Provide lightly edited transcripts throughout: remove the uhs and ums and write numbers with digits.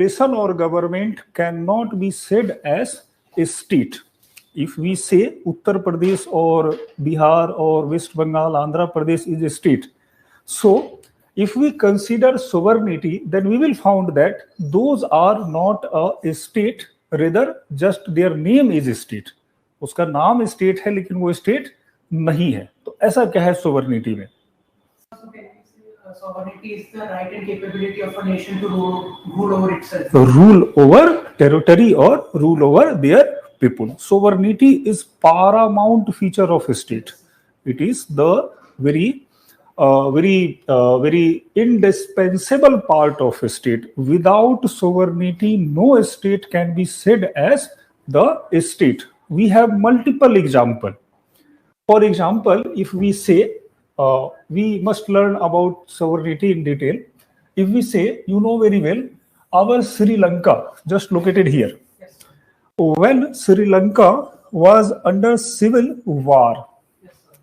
population or government cannot be said as a state. If we say Uttar Pradesh or Bihar or West Bengal, Andhra Pradesh is a state. So if we consider sovereignty, then we will find that those are not a state, rather just their name is a state. उसका नाम state है लेकिन वो state नहीं है. तो ऐसा क्या है सोवर्निटी में? Sovereignty is the right and capability of a nation to rule over itself. Rule over territory or rule over their people. Sovereignty is paramount feature of a state. It is the very indispensable part of a state. Without sovereignty, no state can be said as the state. We have multiple examples. For example, if we say we must learn about sovereignty in detail. If we say, you know very well, our Sri Lanka, just located here. Yes. When Sri Lanka was under civil war, Yes, sir.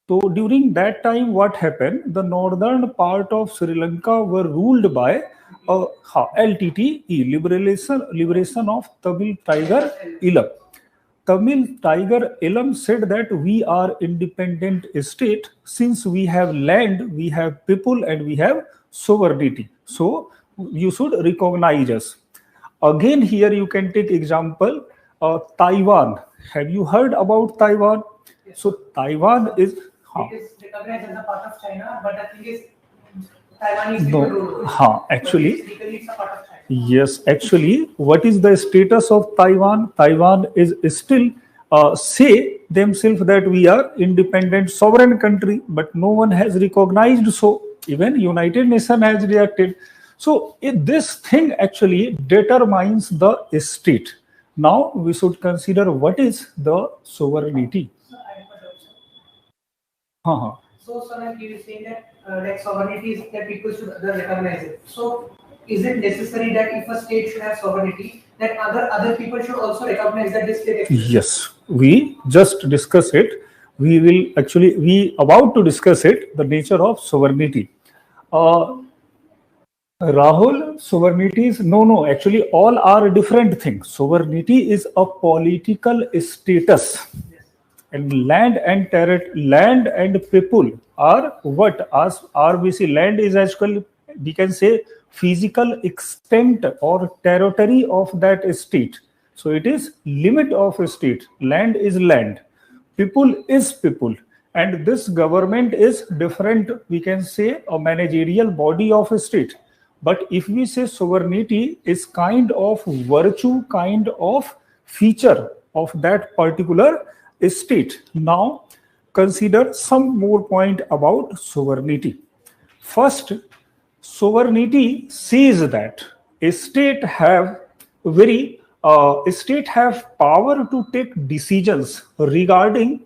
so during that time, what happened? The northern part of Sri Lanka were ruled by LTTE, Liberation of Tamil Tiger Elam. Tamil Tiger Elam said that we are independent state since we have land, we have people, and we have sovereignty. So you should recognize us. Again, here you can take example Taiwan. Have you heard about Taiwan? Yes. So Taiwan is. It is recognized as a part of China, but the thing is, Taiwanese people rule. Actually, Legally, it's a part of China. Yes, actually, what is the status of Taiwan? Taiwan is still say themselves that we are independent sovereign country, but no one has recognized. So even United Nations has reacted. So this thing actually determines the state. Now we should consider what is the sovereignty. So I have a doubt, sir. So, sir, like you were saying that like sovereignty is that people should recognize it. So, is it necessary that if a state should have sovereignty, that other people should also recognize that this state exists? Yes, we just discuss it. We about to discuss it, the nature of sovereignty. Rahul, sovereignty is no. Actually, all are different things. Sovereignty is a political status. Yes. And land and people are what? As RBC, land is actually, we can say, physical extent or territory of that state. So it is limit of a state. Land is land. People is people. And this government is different, we can say, a managerial body of a state. But if we say sovereignty is kind of virtue, kind of feature of that particular state. Now, consider some more point about sovereignty. First, sovereignty says that a state have power to take decisions regarding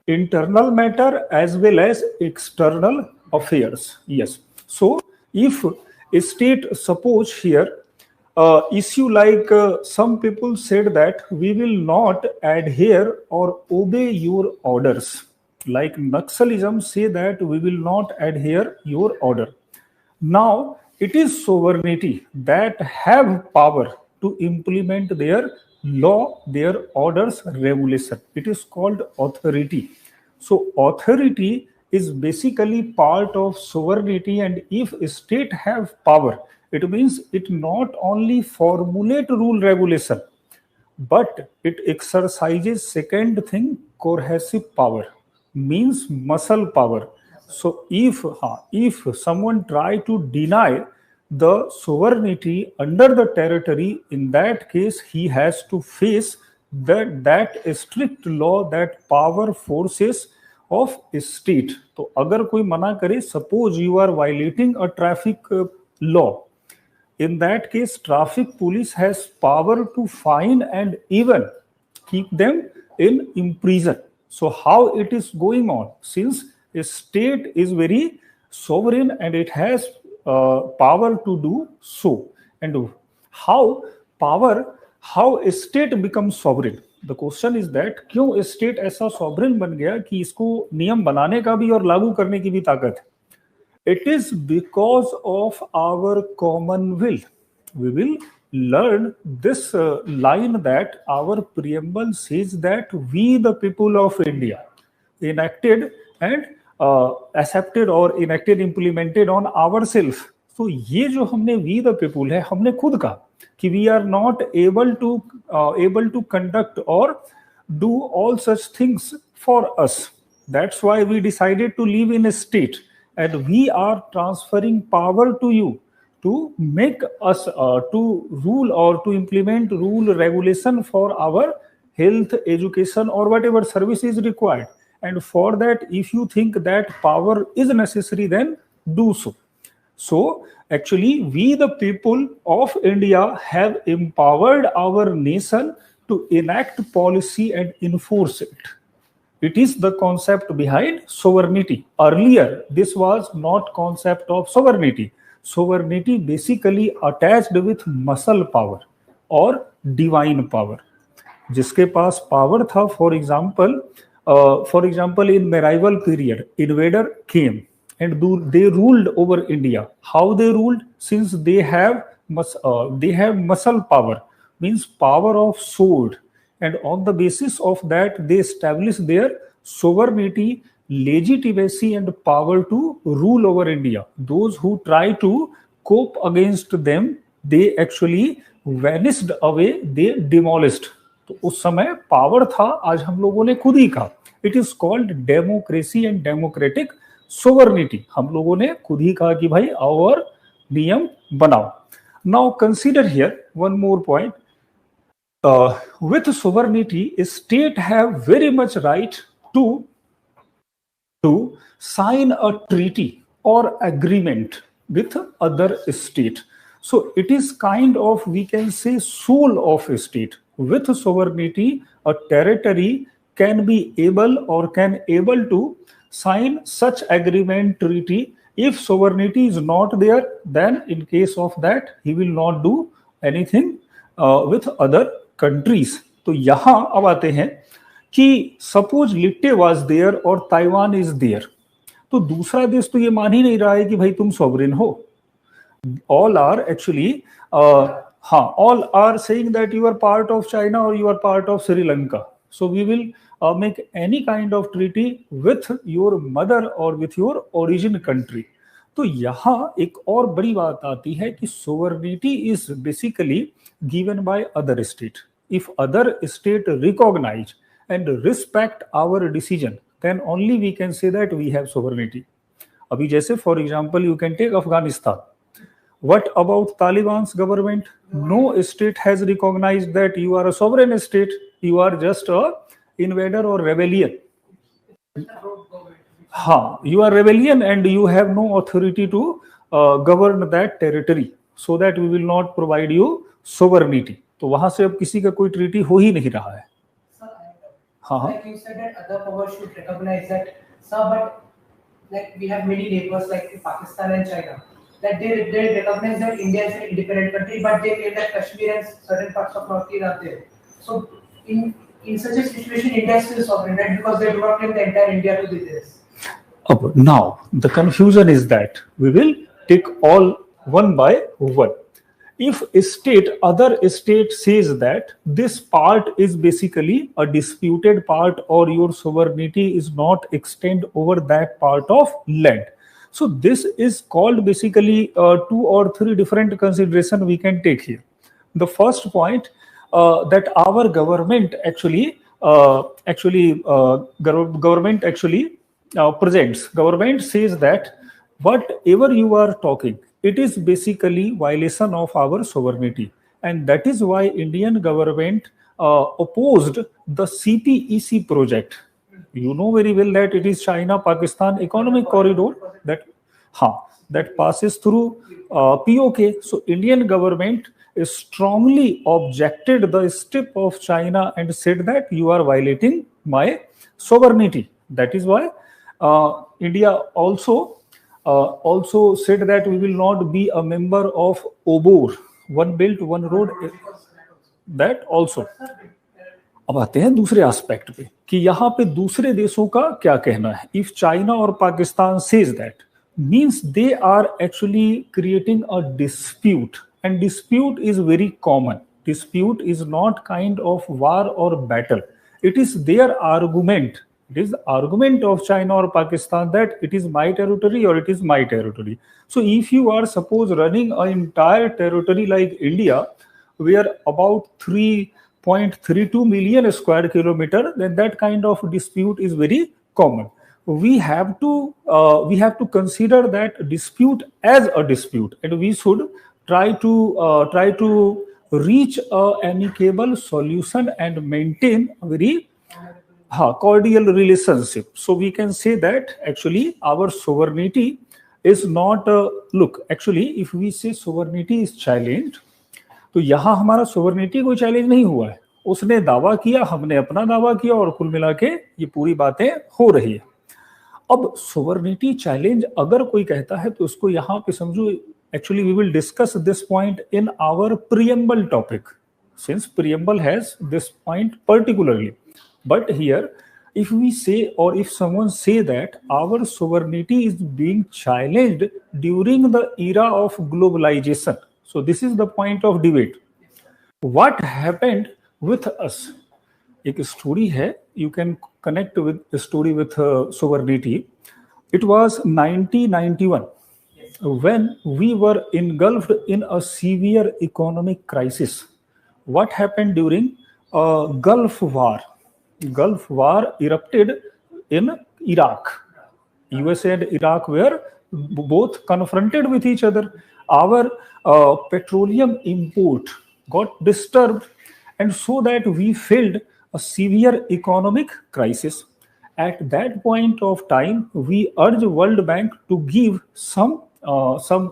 internal matter as well as external affairs. Yes. So, if a state, suppose here, issue like some people said that we will not adhere or obey your orders. Like Naxalism say that we will not adhere your order. Now, it is sovereignty that have power to implement their law, their orders, regulation. It is called authority. So, authority is basically part of sovereignty, and if a state have power, it means it not only formulate rule regulation, but it exercises second thing, coercive power, means muscle power. So if someone try to deny the sovereignty under the territory, in that case he has to face that strict law, that power forces of state. तो अगर कोई मना करे, suppose you are violating a traffic law, in that case traffic police has power to fine and even keep them in prison. So how it is going on? Since a state is very sovereign and it has power to do so, and how a state becomes sovereign? The question is that क्यों state ऐसा sovereign बन गया कि इसको नियम बनाने का भी और लागू करने की भी ताकत है? It is because of our common will. we will learn this line that our preamble says that we the people of India enacted and accepted or enacted implemented on ourselves. तो ये जो हमने we the people है, हमने खुद कहा कि we are not able to conduct or do all such things for us. That's why we decided to live in a state, and we are transferring power to you to make us to rule or to implement rule regulation for our health, education, or whatever service is required. And for that, if you think that power is necessary, then do so. So actually, we the people of India have empowered our nation to enact policy and enforce it. It is the concept behind sovereignty. Earlier, this was not concept of sovereignty. Sovereignty basically attached with muscle power or divine power. जिसके पास power था, for example, in medieval period, invader came and they ruled over India. How they ruled? Since they have muscle power, means power of sword, and on the basis of that they established their sovereignty, legitimacy, and power to rule over India. Those who try to cope against them, they actually vanished away, they demolished. तो उस समय power था, आज हम लोगों ने खुद ही कहा. It is called democracy and democratic sovereignty. हम लोगों ने खुद ही कहा कि भाई और नियम बनाओ. Now consider here one more point. With sovereignty, a state have very much right to sign a treaty or agreement with other state. So it is kind of, we can say, soul of a state. With sovereignty, a territory can be able to sign such agreement, treaty. If sovereignty is not there, then in case of that, he will not do anything with other countries. तो यहाँ अब आते हैं कि suppose LTTE was there और Taiwan is there, तो दूसरा देश तो ये मान ही नहीं रहा है कि भाई तुम सॉवरेन हो. All are actually all are saying that you are part of China or you are part of Sri Lanka. So we will make any kind of treaty with your mother or with your origin country. तो यहाँ एक और बड़ी बात आती है कि sovereignty is basically given by other state. If other state recognize and respect our decision, then only we can say that we have sovereignty. अभी जैसे for example you can take Afghanistan. What about Taliban's government? No state has recognized that you are a sovereign state. You are just a invader or rebellion. You are rebellion and you have no authority to govern that territory. So that we will not provide you sovereignty. तो वहां से अब किसी का कोई treaty हो ही नहीं रहा है. Like you said that other powers should recognize that, sir, but like we have many neighbors like Pakistan and China, that they recognize that India is an independent country, but they claim that Kashmir and certain parts of Northeast are there. So in such a situation, India is still sovereign, right? Because they do not claim the entire India to be theirs. Now the confusion is that we will take all one by one. If other state says that this part is basically a disputed part or your sovereignty is not extend over that part of land. So this is called basically 2 or 3 different consideration we can take here. The first point that our government presents. Government says that whatever you are talking, it is basically violation of our sovereignty, and that is why Indian government opposed the CPEC project. You know very well that it is China-Pakistan economic corridor that passes through POK. So Indian government strongly objected the step of China and said that you are violating my sovereignty. That is why India also said that we will not be a member of OBOR, One Belt One Road. That also. अब आते हैं दूसरे aspect पे कि यहाँ पे दूसरे देशों का क्या कहना है. इफ चाइना और Pakistan says that, means they are actually creating a dispute and dispute is very common. Dispute is not kind of war or battle. It is their argument. It is the argument of China or Pakistan that it is my territory or it is my territory. So if you are suppose running an entire territory like India, where about 3.32 million square kilometer, then that kind of dispute is very common. We have to consider that dispute as a dispute, and we should try to reach a amicable solution and maintain a very cordial relationship. So we can say that actually our sovereignty is not look, actually if we say sovereignty is challenged, तो यहाँ हमारा sovereignty कोई challenge नहीं हुआ है, उसने दावा किया, हमने अपना दावा किया, और कुल मिला के ये पूरी बातें हो रही है. अब सोवरेनिटी चैलेंज अगर कोई कहता है तो उसको यहाँ पे समझो, actually we will discuss this point in our preamble topic, since preamble has this point particularly. But here if we say, or if someone say that our sovereignty is being challenged during the era of globalization, so this is the point of debate. What happened with us? एक story है, you can connect with the story with sovereignty. It was 1991 when we were engulfed in a severe economic crisis. What happened during Gulf War? Gulf War erupted in Iraq. USA and Iraq were both confronted with each other. Our petroleum import got disturbed, and so that we felt a severe economic crisis. At that point of time, we urged World Bank to give some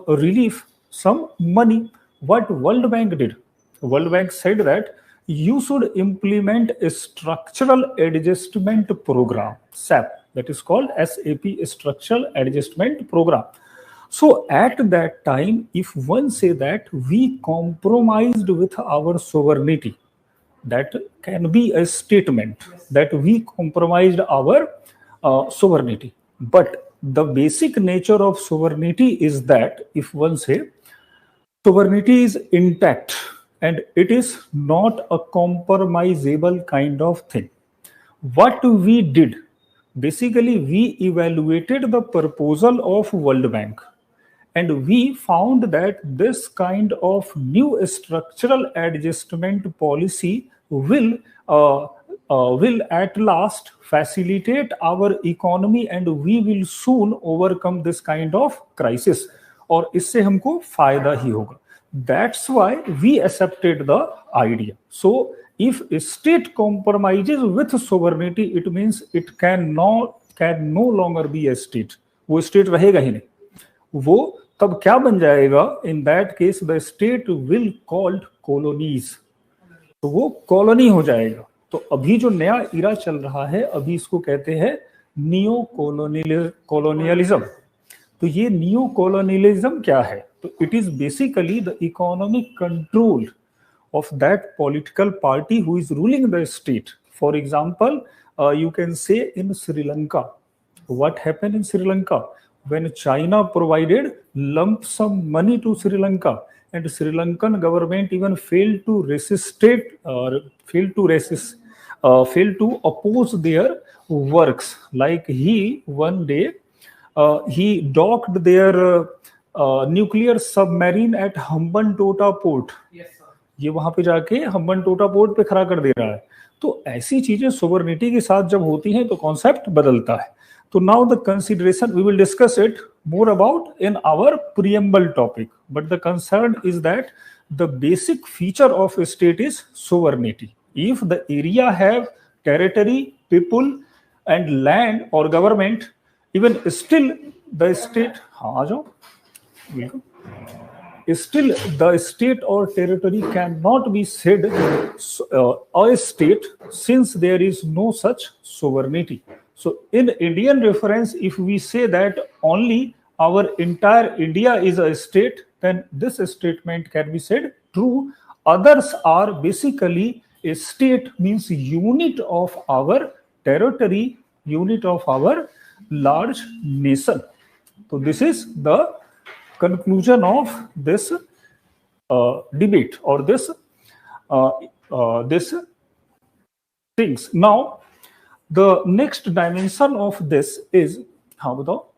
relief, some money. What World Bank did? World Bank said that you should implement a structural adjustment program, SAP, that is called SAP, structural adjustment program. So at that time, if one say that we compromised with our sovereignty, that can be a statement that we compromised our sovereignty. But the basic nature of sovereignty is that if one say sovereignty is intact, and it is not a compromisable kind of thing. What we did, basically we evaluated the proposal of World Bank, and we found that this kind of new structural adjustment policy will at last facilitate our economy, and we will soon overcome this kind of crisis, और इससे हमको फायदा ही होगा. That's why we accepted the idea. So if a state compromises with sovereignty, it means it can no longer be a state. वो state रहेगा ही नहीं. वो तब क्या बन जाएगा? In that case, the state will called colonies. तो वो कॉलोनी हो जाएगा. तो अभी जो नया इरा चल रहा है, अभी इसको कहते हैं नियो कॉलोनियलिज्म. तो ये नियो कॉलोनियलिज्म क्या है? So it is basically the economic control of that political party who is ruling the state. For example, you can say in Sri Lanka. What happened in Sri Lanka? When China provided lump sum money to Sri Lanka, and Sri Lankan government even failed to oppose their works. Like one day, he docked their nuclear submarine at Hambantota port. ये वहां पे जाके Hambantota port पे खड़ा कर दे रहा है. तो ऐसी चीजें सोवरेनिटी के साथ जब होती हैं तो कॉन्सेप्ट बदलता है. तो now the consideration we will discuss it more about in our preamble topic, but the concern is that the basic feature of a state is sovereignty. If the area have territory, people and land और government, even still the state, हाँ आ जाओ, still the state or territory cannot be said a state, since there is no such sovereignty. So in Indian reference, if we say that only our entire India is a state, then this statement can be said true. Others are basically a state means unit of our territory, unit of our large nation. So this is the conclusion of this debate or this things. Now, the next dimension of this is how about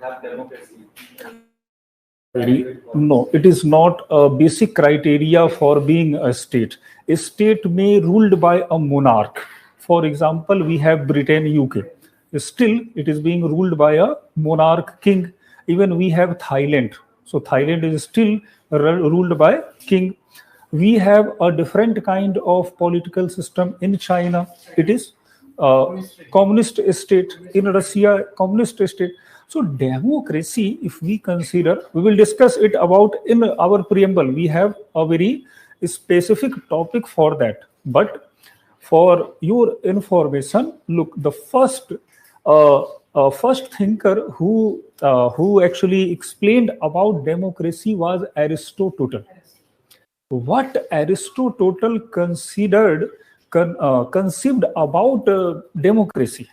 have democracy. no, it is not a basic criteria for being a state. A state may ruled by a monarch. For example, we have Britain, UK. Still, it is being ruled by a monarch king. Even we have Thailand. So Thailand is still ruled by king. We have a different kind of political system in China. It is communist state. In Russia, communist state. So democracy, if we consider, we will discuss it about in our preamble. We have a very specific topic for that. But for your information, look, the first thinker who actually explained about democracy was Aristotle. What Aristotle conceived about democracy.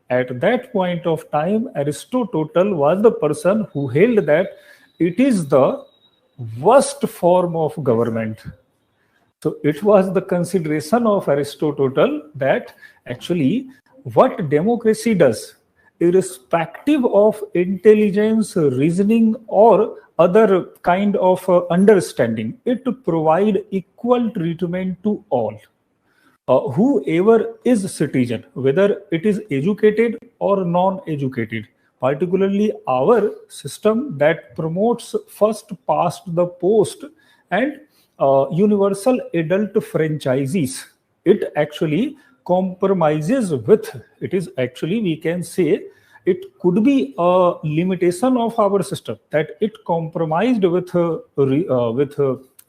At that point of time, Aristotle was the person who held that it is the worst form of government. So it was the consideration of Aristotle that actually what democracy does, irrespective of intelligence, reasoning, or other kind of understanding, it provide equal treatment to all. Whoever is a citizen, whether it is educated or non-educated, particularly our system that promotes first past the post and universal adult franchises, it actually compromises with, it is actually, we can say, it could be a limitation of our system that it compromised with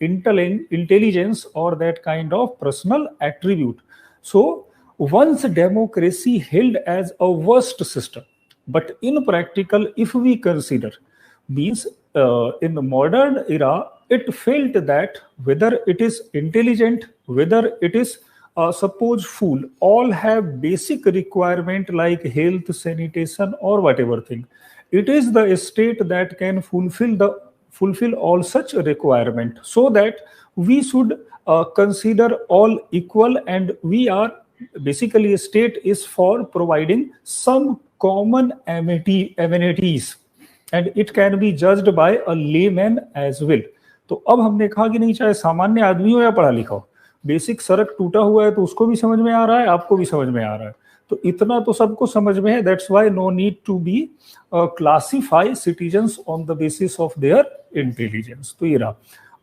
intelligence or that kind of personal attribute. So once democracy held as a worst system, but in practical, if we consider, means in the modern era, it felt that whether it is intelligent, whether it is suppose fool, all have basic requirement like health, sanitation, or whatever thing. It is the state that can fulfill all such requirement, so that we should consider all equal, and we are basically a state is for providing some common amenities, and it can be judged by a layman as well. तो अब हमने कहा कि नहीं, चाहे सामान्य आदमी हो या पढ़ा लिखा हो, बेसिक सड़क टूटा हुआ है तो उसको भी समझ में आ रहा है, आपको भी समझ में आ रहा है, तो इतना तो सबको समझ में है. That's why no need to be classify citizens on the basis of their intelligence. तो ये रहा.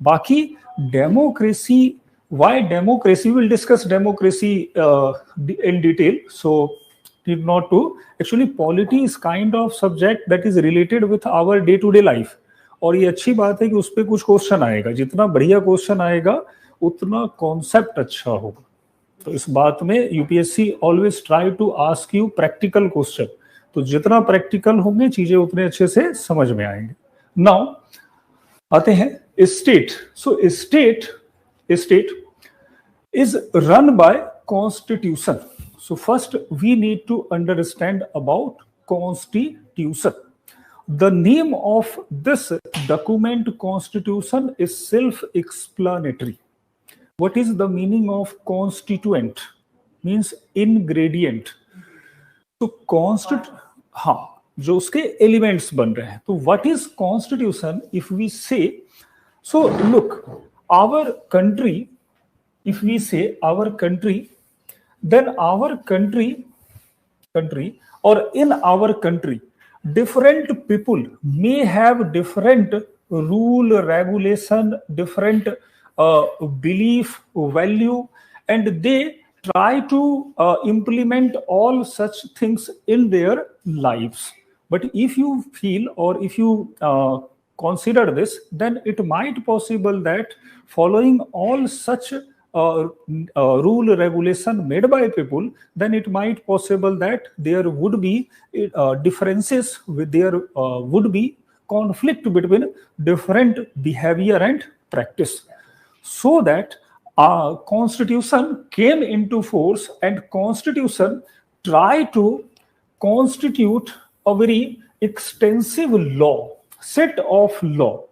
बाकी democracy, why democracy, will discuss democracy in detail, so need not to. Actually, polity is kind of subject that is related with our day to day life. और ये अच्छी बात है कि उस पर कुछ क्वेश्चन आएगा. जितना बढ़िया क्वेश्चन आएगा उतना कॉन्सेप्ट अच्छा होगा. तो इस बात में UPSC always try to ask you practical question. तो जितना प्रैक्टिकल होंगे चीजें उतने अच्छे से समझ में आएंगे. नाउ आते हैं state. So state is run by constitution. So first we need to understand about constitution. The name of this document, constitution, is self-explanatory. What is the meaning of constituent? Means ingredient. तो हाँ, जो उसके elements बन रहे हैं. तो what is constitution? If we say, so look, our country, if we say our country, then our country or in our country, different people may have different rule, regulation, different belief, value, and they try to implement all such things in their lives. But if you feel or if you consider this, then it might possible that following all such rule regulation made by people, then it might possible that there would be differences, with there would be conflict between different behavior and practice. So that constitution came into force, and constitution tried to constitute a very extensive law set of law.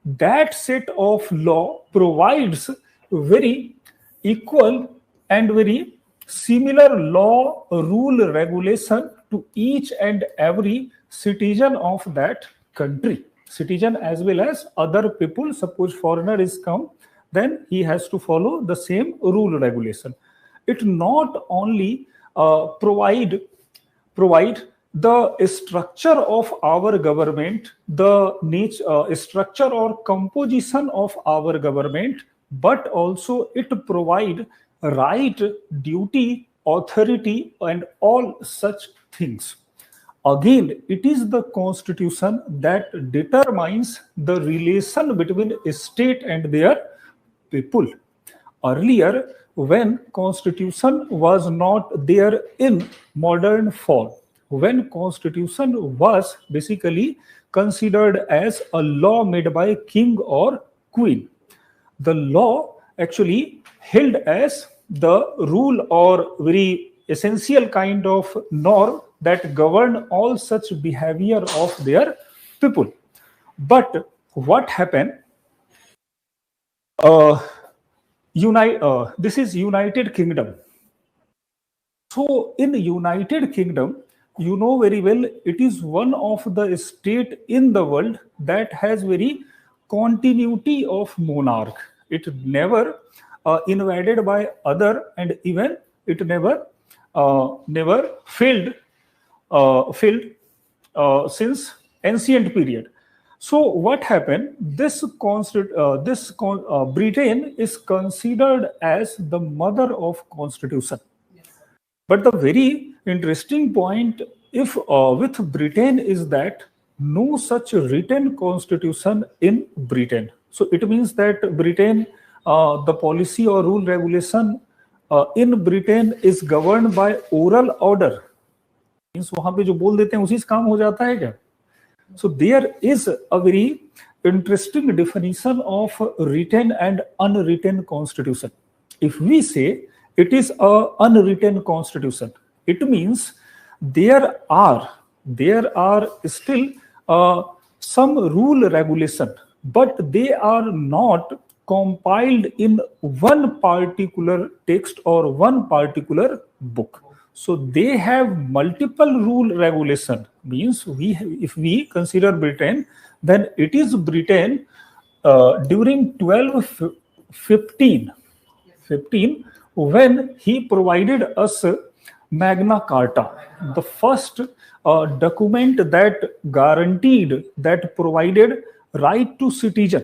That set of law provides very equal and very similar law, rule, regulation to each and every citizen of that country. Citizen as well as other people. Suppose foreigner is come, then he has to follow the same rule, regulation. It not only provide the structure of our government, the nature, structure or composition of our government, but also it provide right, duty, authority, and all such things. Again, it is the constitution that determines the relation between a state and their people. Earlier, when constitution was not there in modern form, when constitution was basically considered as a law made by king or queen, the law actually held as the rule or very essential kind of norm that govern all such behavior of their people. But what happened? This is United Kingdom. So in United Kingdom, you know very well, it is one of the state in the world that has very continuity of monarch. It never invaded by other, and even it never failed since ancient period. So what happened? Britain is considered as the mother of constitution. But the very interesting point with Britain is that no such written constitution in Britain. So it means that Britain, the policy or rule regulation in Britain is governed by oral order. Means वहां पे जो बोल देते हैं उसी से काम हो जाता है क्या? So there is a very interesting definition of written and unwritten constitution. If we say it is a unwritten constitution, it means there are still some rule regulation, but they are not compiled in one particular text or one particular book. So they have multiple rule regulation. Means if we consider Britain, then it is Britain during 1215 when he provided us Magna Carta, the first document that guaranteed, that provided right to citizen.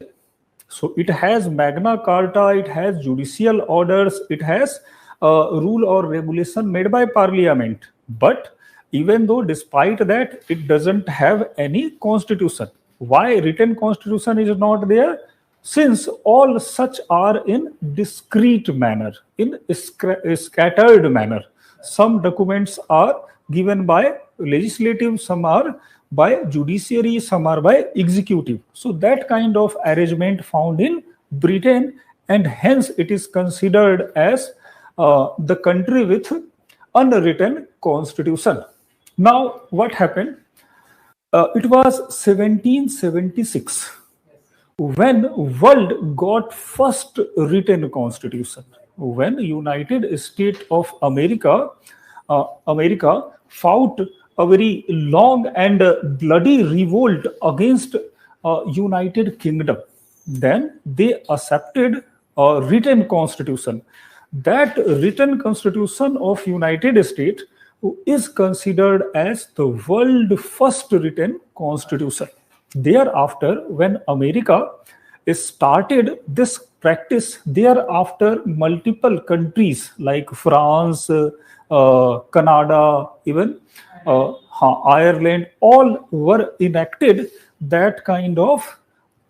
So it has Magna Carta, it has judicial orders, it has rule or regulation made by parliament. But even though despite that, it doesn't have any constitution. Why written constitution is not there? Since all such are in discrete manner, in scattered manner. Some documents are given by legislative, some are by judiciary, some are by executive. So that kind of arrangement found in Britain, and hence it is considered as the country with unwritten constitution. Now, what happened? It was 1776 when world got first written constitution. When United States of America fought a very long and bloody revolt against United Kingdom, then they accepted a written constitution. That written constitution of United States is considered as the world first written constitution. Thereafter, when America started this practice, thereafter multiple countries like France, Canada, even Ireland, all were enacted that kind of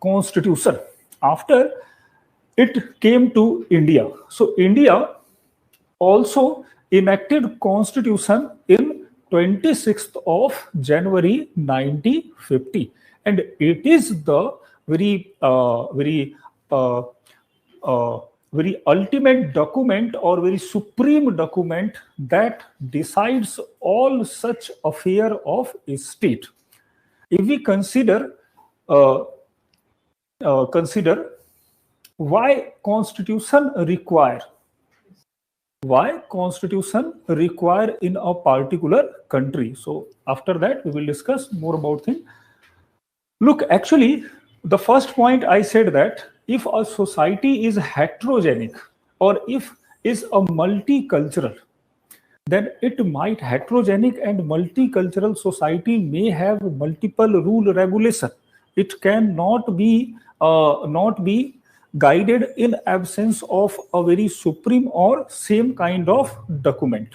constitution. After it came to India. So India also enacted constitution in 26th of January 1950, and it is the very ultimate document or very supreme document that decides all such affair of a state. If we consider consider why constitution require in a particular country. So after that we will discuss more about things. Look, actually, the first point I said that if a society is heterogenic or if is a multicultural, then it might heterogenic and multicultural society may have multiple rule regulation. It cannot be guided in absence of a very supreme or same kind of document.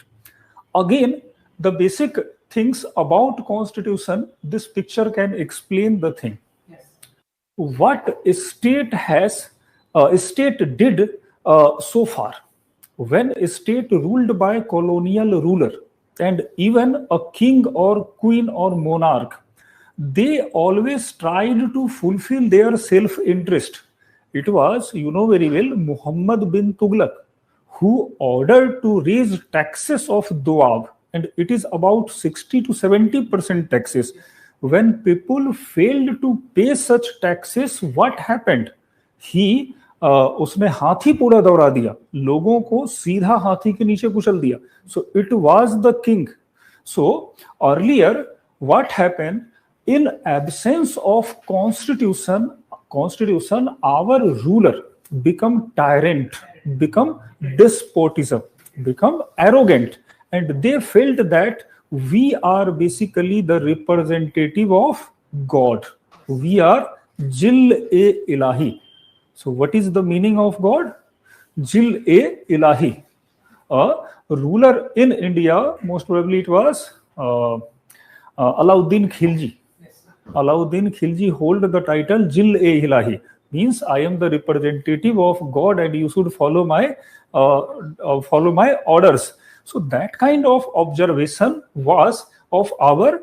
Again, the basic things about constitution, this picture can explain the thing. Yes. What state did so far. When a state ruled by colonial ruler and even a king or queen or monarch, they always tried to fulfill their self-interest. It was, you know very well, Muhammad bin Tughlaq who ordered to raise taxes of Doab, and it is about 60 to 70% taxes. When people failed to pay such taxes, what happened? उसने हाथी पूरा दौड़ा दिया, लोगों को सीधा हाथी के नीचे कुचल दिया. So it was the king. So earlier, what happened? In absence of constitution, our ruler become tyrant, become despotism, become arrogant, and they felt that we are basically the representative of God. We are Jil-e-Ilahi. So what is the meaning of God? Jil-e-Ilahi. A ruler in India, most probably it was Alauddin Khilji. Alauddin Khilji hold the title Jil-e-Ilahi. Means I am the representative of God and you should follow my orders. So that kind of observation was of our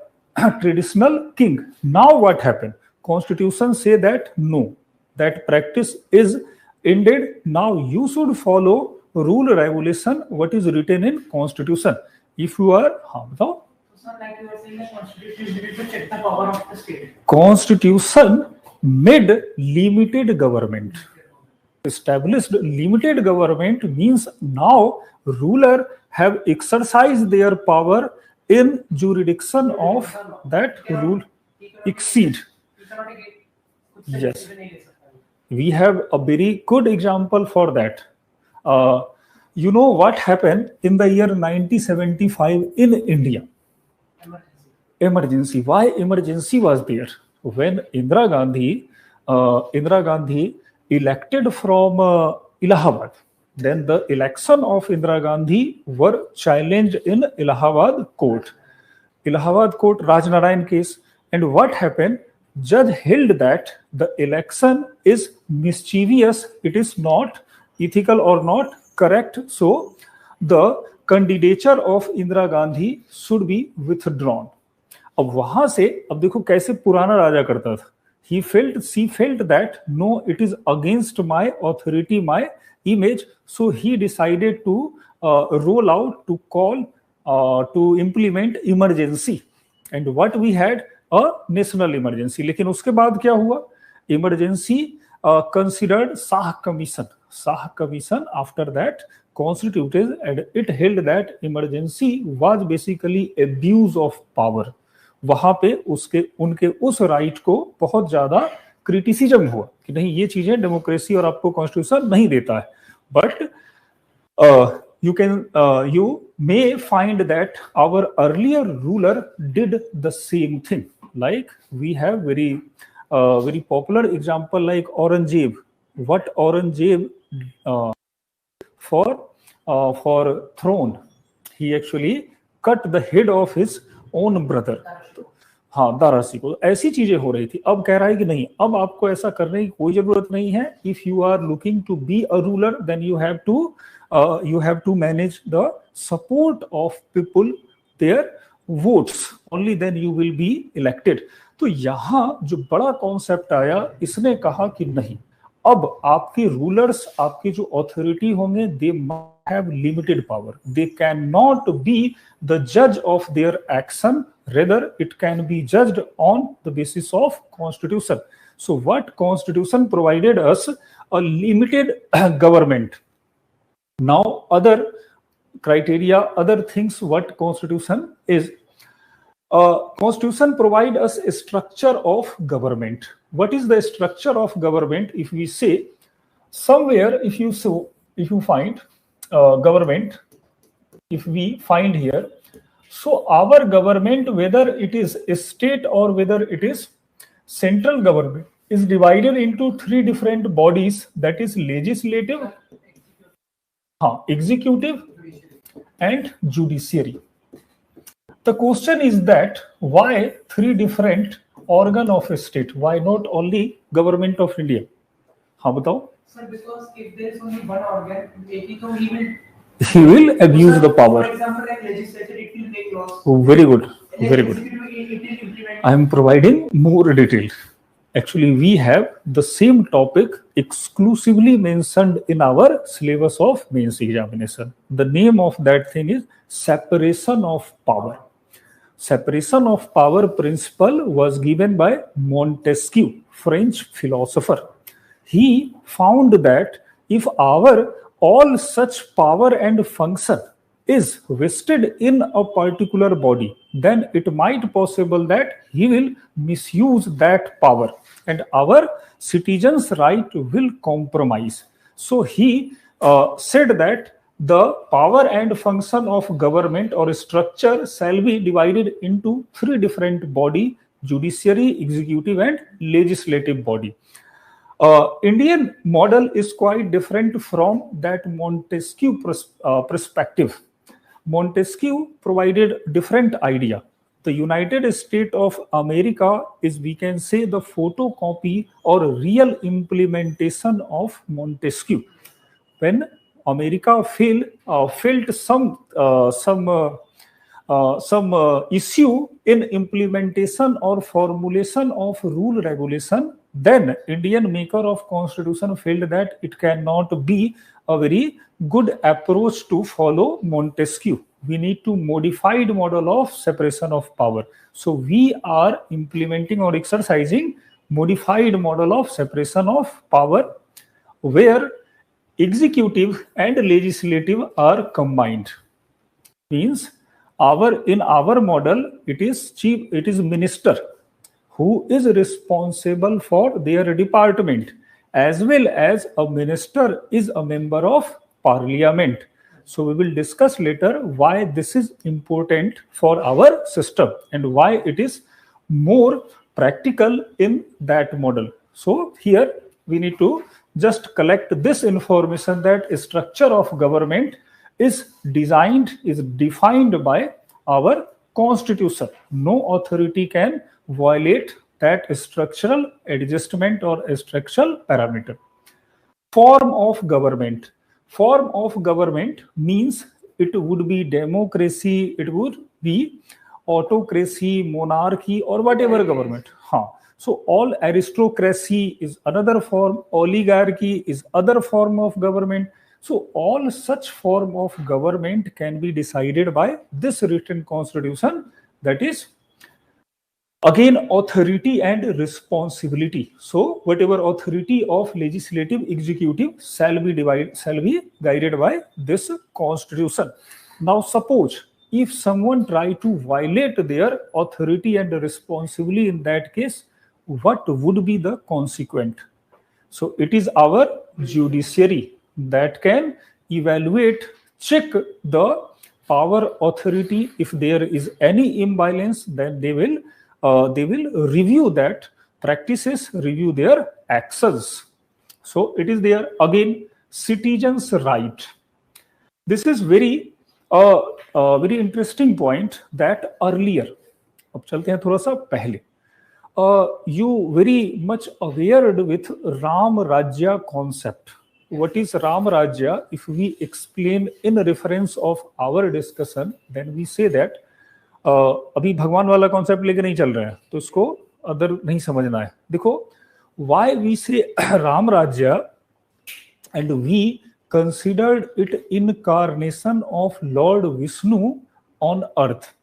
traditional king. Now what happened? Constitution say that no, that practice is ended. Now you should follow rule regulation what is written in constitution. If you are So like you were saying, the constitution is needed to check the power of the state. Constitution made limited government. Established limited government means now ruler have exercised their power in jurisdiction of that rule exceed. Yes, we have a very good example for that. You know what happened in the year 1975 in India? Emergency. Why emergency was there? When Indira Gandhi elected from Allahabad, then the election of Indira Gandhi were challenged in Allahabad court. Allahabad court, Rajnarayan case. And what happened? Judge held that the election is mischievous, it is not ethical or not correct. So the candidature of Indira Gandhi should be withdrawn. अब वहां से अब देखो कैसे पुराना राजा करता था. She felt that no, it is against my authority, my image. So he decided to roll out, to call, to implement emergency. And what we had? A national emergency. लेकिन उसके बाद क्या हुआ? Emergency considered Shah Commission. Shah Commission after that constituted and it held that emergency was basically abuse of power. वहां पे उनके उस right को बहुत ज्यादा क्रिटिसिज्म हुआ कि नहीं ये चीजें डेमोक्रेसी और आपको कॉन्स्टिट्यूशन नहीं देता है. But you may find that our earlier ruler did the same thing. Like we have very popular example like Aurangzeb. What Aurangzeb for throne, he actually cut the head of his own brother. हाँ, दारासी को. ऐसी चीजें हो रही थी. अब कह रहा है कि नहीं, अब आपको ऐसा करने की कोई जरूरत नहीं है. If you are looking to be a ruler, then you have to manage the support of people, their votes. Only then you will be elected. तो यहाँ जो बड़ा कॉन्सेप्ट आया, इसने कहा कि नहीं, अब आपके रूलर्स, आपके जो ऑथोरिटी होंगे, they must have limited power, they can not be the जज of their action, rather it can be judged on the basis of constitution. So what constitution provided us? A limited government. Now other criteria, other things what constitution is. Constitution provide us a structure of government. What is the structure of government? If we say somewhere, if you find government, if we find here, so our government, whether it is a state or whether it is central government, is divided into three different bodies, that is legislative, executive and judiciary. The question is that why three different organ of a state? Why not only government of India? हाँ बताओ. Sir, because if there is only one organ, he will abuse the power. For example, like legislature, it will make laws. Oh, very good, very good. I am providing more detail. Actually, we have the same topic exclusively mentioned in our syllabus of mains examination. The name of that thing is separation of power. Separation of power principle was given by Montesquieu, French philosopher. He found that if our all such power and function is vested in a particular body, then it might possible that he will misuse that power and our citizens' right will compromise. So he said that the power and function of government or structure shall be divided into three different body: judiciary, executive and legislative body. Indian model is quite different from that Montesquieu perspective. Montesquieu provided different idea. The United States of America is, we can say, the photocopy or real implementation of Montesquieu. When America felt some issue in implementation or formulation of rule regulation, then Indian maker of constitution felt that it cannot be a very good approach to follow Montesquieu. We need to modify the model of separation of power. So we are implementing or exercising modified model of separation of power, where executive and legislative are combined. Means in our model, it is minister who is responsible for their department, as well as a minister is a member of parliament. So we will discuss later why this is important for our system and why it is more practical in that model. So here we need to just collect this information that a structure of government is defined by our constitution. No authority can violate that structural adjustment or structural parameter. Form of government. Form of government means it would be democracy, it would be autocracy, monarchy, or whatever government. So all aristocracy is another form, oligarchy is other form of government. So all such form of government can be decided by this written constitution, that is again authority and responsibility. So whatever authority of legislative, executive shall be guided by this constitution. Now suppose if someone try to violate their authority and responsibility, in that case what would be the consequent? So it is our judiciary that can evaluate, check the power authority. If there is any imbalance, then they will review that practices, review their actions. So it is there again citizens' right. This is very interesting point that earlier. अब चलते हैं थोड़ा सा पहले. You very much aware with Ram Rajya concept. What is Ram Rajya? If we explain in reference of our discussion, then we say that अभी भगवान वाला concept लेके नहीं चल रहे हैं, तो इसको अदर नहीं समझना है. देखो, why we say Ram Rajya, and we considered it incarnation of Lord Vishnu on earth.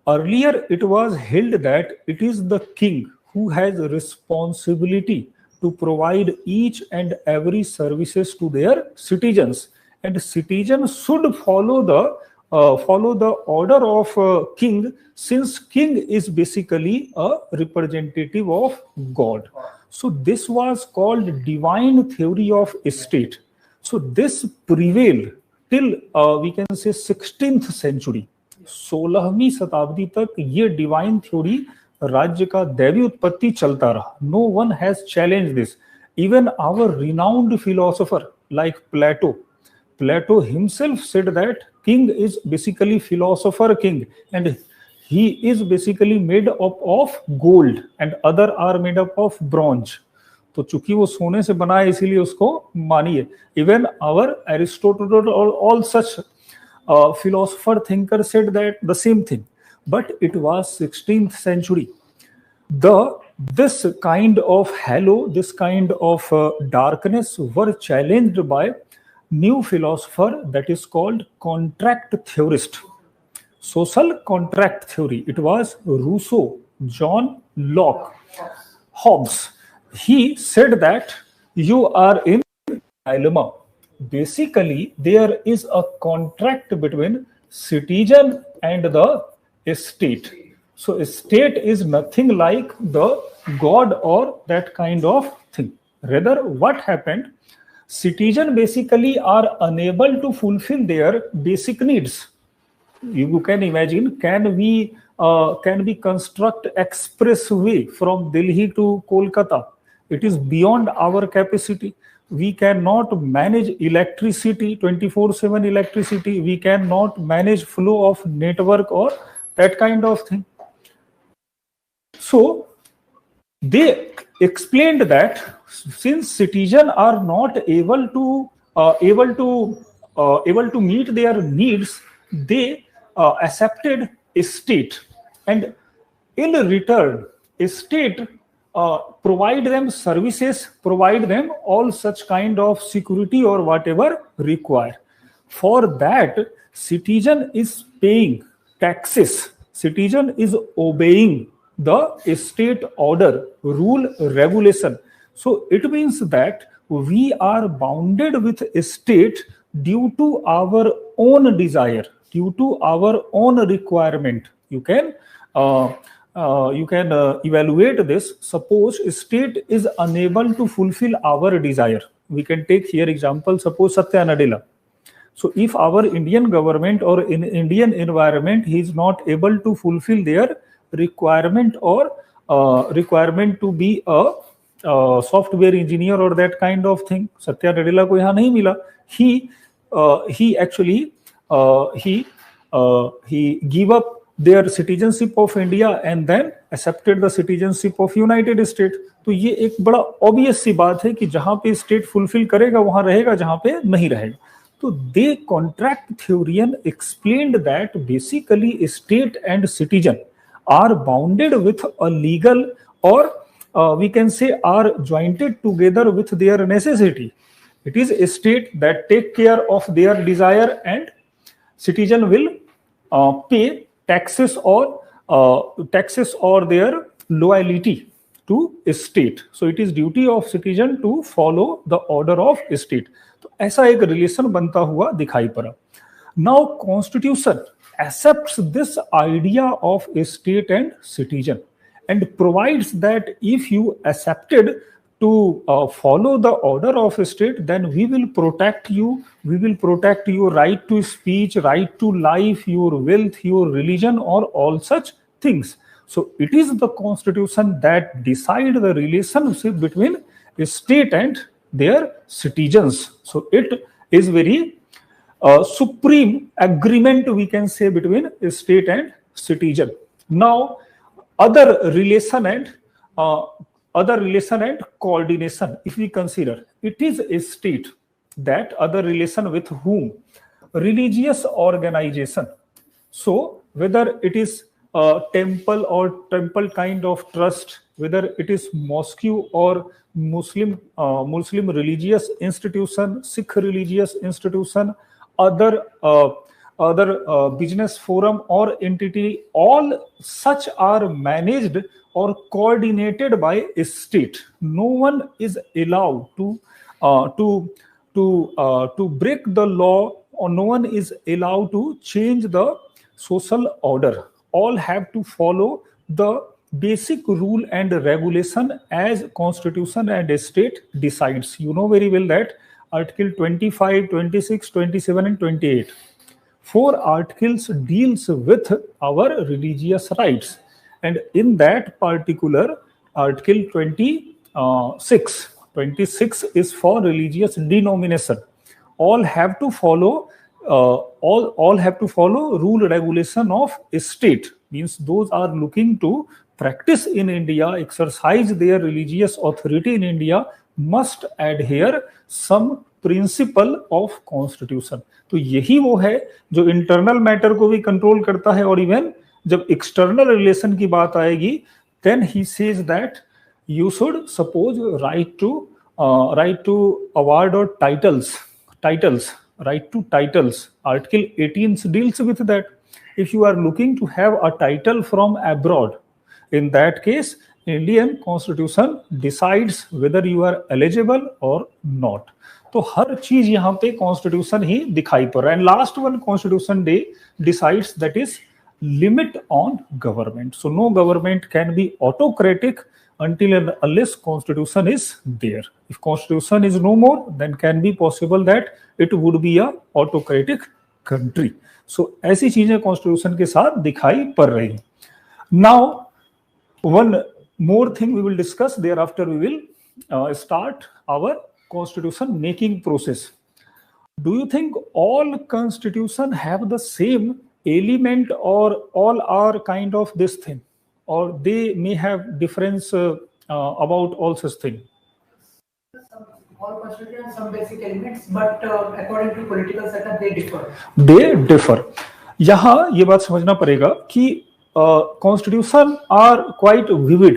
Earlier, it was held that it is the king who has responsibility to provide each and every services to their citizens, and citizens should follow the order of king, since king is basically a representative of God. So this was called divine theory of state. So this prevailed till we can say 16th century. 16वीं शताब्दी तक ये divine theory राज्य का दैवी उत्पत्ति चलता रहा. No one has challenge this. Even our renowned philosopher like Plato himself said that king is basically philosopher king, and he is basically made up of gold and other are made up of bronze. तो चूंकि वो सोने से बना है इसीलिए उसको मानिए. Even our Aristotle all such philosopher thinker said that the same thing, but it was 16th century. This kind of halo, this kind of darkness were challenged by new philosopher that is called contract theorist, social contract theory. It was Rousseau, John Locke, Hobbes. He said that you are in dilemma. Basically, there is a contract between citizen and the state. So state is nothing like the God or that kind of thing. Rather, what happened? Citizens basically are unable to fulfill their basic needs. You can imagine, can we construct expressway from Delhi to Kolkata? It is beyond our capacity. We cannot manage electricity, 24/7 electricity. We cannot manage flow of network or that kind of thing. So they explained that since citizens are not able to meet their needs, they accepted a state, and in return, a state provide them services, provide them all such kind of security or whatever required. For that, citizen is paying taxes. Citizen is obeying the state order, rule, regulation. So it means that we are bounded with a state due to our own desire, due to our own requirement. You can evaluate this. Suppose a state is unable to fulfill our desire. We can take here example, suppose Satya Nadella. So if our Indian government or in Indian environment, he is not able to fulfill their requirement or requirement to be a software engineer or that kind of thing. Satya Nadella ko yahan nahi mila. He actually gave up their citizenship of India and then accepted the citizenship of United States. तो ये एक बड़ा obvious सी बात है कि जहां पे state fulfill करेगा वहां रहेगा, जहां पे नहीं रहेगा. तो they contract theorian explained that basically state and citizen are bounded with a legal or we can say are jointed together with their necessity. It is a state that take care of their desire and citizen will pay taxes or their loyalty to a state. So it is duty of citizen to follow the order of state. तो ऐसा एक relation बनता हुआ दिखाई पड़ा. Now constitution accepts this idea of a state and citizen and provides that if you accepted to follow the order of a state, then we will protect you. We will protect your right to speech, right to life, your wealth, your religion, or all such things. So it is the constitution that decide the relationship between a state and their citizens. So it is very supreme agreement, we can say, between a state and citizen. Now, other relation and coordination, if we consider, it is a state that other relation with whom? Religious organization. So whether it is temple or temple kind of trust, whether it is mosque or Muslim religious institution, Sikh religious institution, other business forum or entity, all such are managed or coordinated by a state. No one is allowed to break the law, or no one is allowed to change the social order. All have to follow the basic rule and regulation as constitution and a state decides. You know very well that Article 25, 26, 27 and 28. 4 articles deals with our religious rights, and in that particular Article 26 is for religious denomination. All have to follow all have to follow rule regulation of a state, means those are looking to practice in India, exercise their religious authority in India, must adhere some principle of constitution. तो यही वो है जो internal matter को भी control करता है, और इवन जब एक्सटर्नल रिलेशन की बात आएगी, then he says that you should suppose right to award और titles. Right to titles. Article 18 deals with that. If you are looking to have a title from abroad, in that case, Indian Constitution decides whether you are eligible or not. तो हर चीज यहाँ पे constitution ही दिखाई पड़ रहा है. And last one constitution day decides, that is limit on government. So no government can be autocratic until and unless constitution is there. If constitution is no more, then can be possible that it would be a autocratic country. So ऐसी चीजें constitution के साथ दिखाई पड़ रही हैं. Now one more thing we will discuss, thereafter we will start our constitution making process. Do you think all constitution have the same element, or all are kind of this thing, or they may have difference about all such thing? All constitution have some basic elements, but according to political setup they differ. They differ. यहाँ ये बात समझना पड़ेगा कि constitution are quite vivid.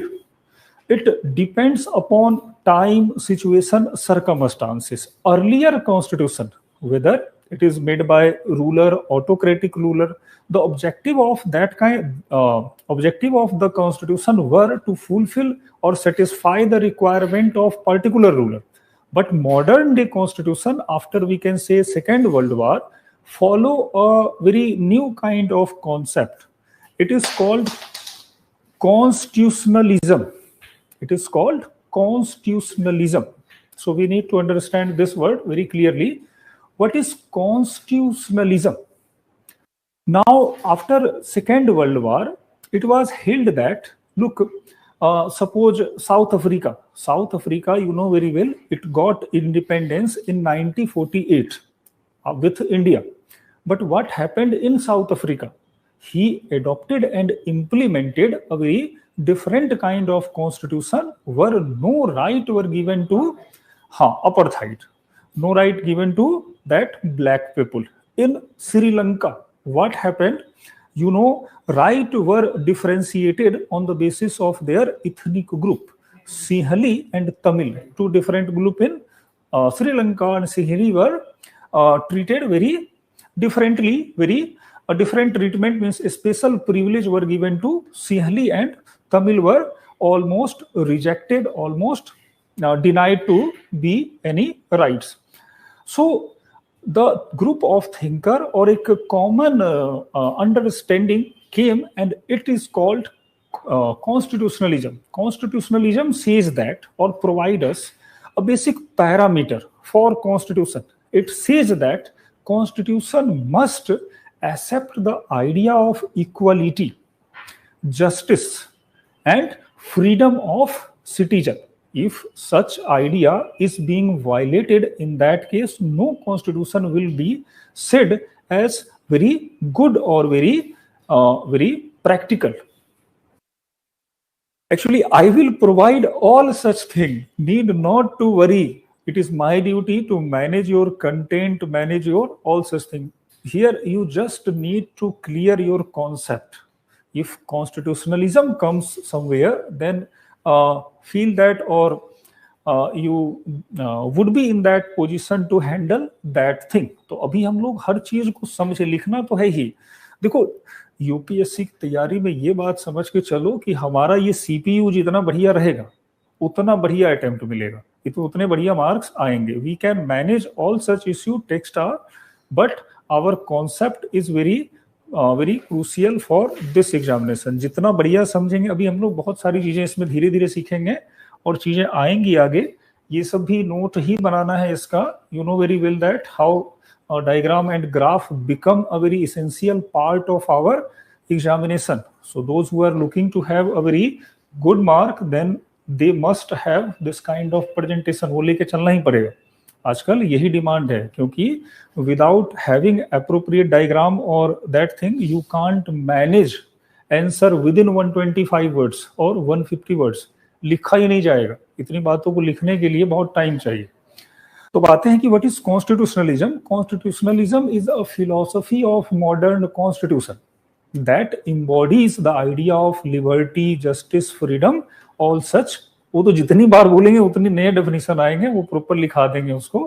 It depends upon time, situation, circumstances. Earlier constitution, whether it is made by ruler, autocratic ruler, the objective of that kind, objective of the constitution were to fulfill or satisfy the requirement of particular ruler. But modern day constitution, after we can say Second World War, follow a very new kind of concept. It is called constitutionalism. It is called constitutionalism. So we need to understand this word very clearly. What is constitutionalism? Now, after Second World War, it was held that, look, suppose South Africa, you know very well, it got independence in 1948 with India. But what happened in South Africa? He adopted and implemented a very different kind of constitution where no right were given to apartheid, no right given to that black people. In Sri Lanka, what happened? You know, right were differentiated on the basis of their ethnic group. Sinhali and Tamil, two different groups in Sri Lanka, and Sinhali were treated very differently. A different treatment, means a special privilege were given to Sinhali, and Tamil were almost rejected, almost denied to be any rights. So the group of thinker or a common understanding came, and it is called constitutionalism. Constitutionalism says that, or provide us a basic parameter for constitution. It says that constitution must accept the idea of equality, justice, and freedom of citizen. If such idea is being violated, in that case, no constitution will be said as very good or very practical. Actually, I will provide all such things. Need not to worry. It is my duty to manage your content, to manage your all such things. Here, you just need to clear your concept. if constitutionalism comes somewhere, then feel that or you would be in that position to handle that thing. तो अभी हम लोग हर चीज को समझे, लिखना तो है ही. देखो यूपीएससी की तैयारी में ये बात समझ के चलो कि हमारा ये सीपीयू जितना बढ़िया रहेगा उतना बढ़िया अटेम्प्ट मिलेगा, तो उतने बढ़िया मार्क्स आएंगे. We can manage all such issue, text are, but our concept is very very crucial for this examination. जितना बढ़िया समझेंगे, अभी हम लोग बहुत सारी चीजें इसमें धीरे धीरे सीखेंगे और चीजें आएंगी आगे. ये सब भी नोट ही बनाना है इसका. You know very well that how diagram and graph become a very essential part of our examination. So those who are looking to have a very good mark, then they must have this kind of presentation. वो लेके चलना ही पड़ेगा, आजकल यही demand है, क्योंकि without having appropriate diagram or that thing you can't manage answer within 125 words or 150 words. लिखा ही नहीं जाएगा. इतनी बातों को लिखने के लिए बहुत टाइम चाहिए. तो बातें हैं कि what is constitutionalism. Constitutionalism is a philosophy of modern constitution that embodies the idea of liberty, justice, freedom, all such. वो तो जितनी बार बोलेंगे उतनी नए डेफिनेशन आएंगे, वो प्रॉपर लिखा देंगे उसको.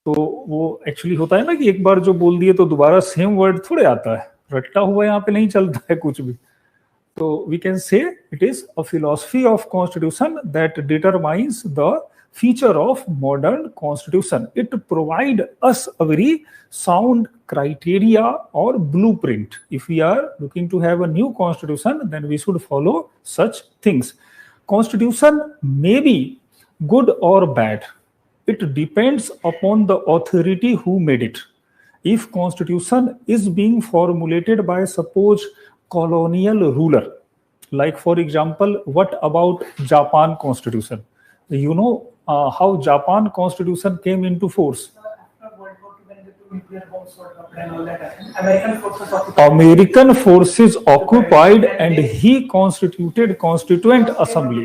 तो वो एक्चुअली होता है ना कि एक बार जो बोल दिए तो दोबारा सेम वर्ड थोड़े आता है, रट्टा हुआ यहाँ पे नहीं चलता है कुछ भी. तो we can say it is a philosophy of constitution that determines the feature of modern constitution. It provide us a very sound criteria or blueprint. If we are looking to have a new constitution, then we should follow such things. Constitution may be good or bad. It depends upon the authority who made it. If constitution is being formulated by, suppose, colonial ruler, like for example, what about Japan constitution? You know how Japan constitution came into force. After World War II, when the two nuclear bombs were dropped and all that happened, American forces occupied and he constituted Constituent Assembly.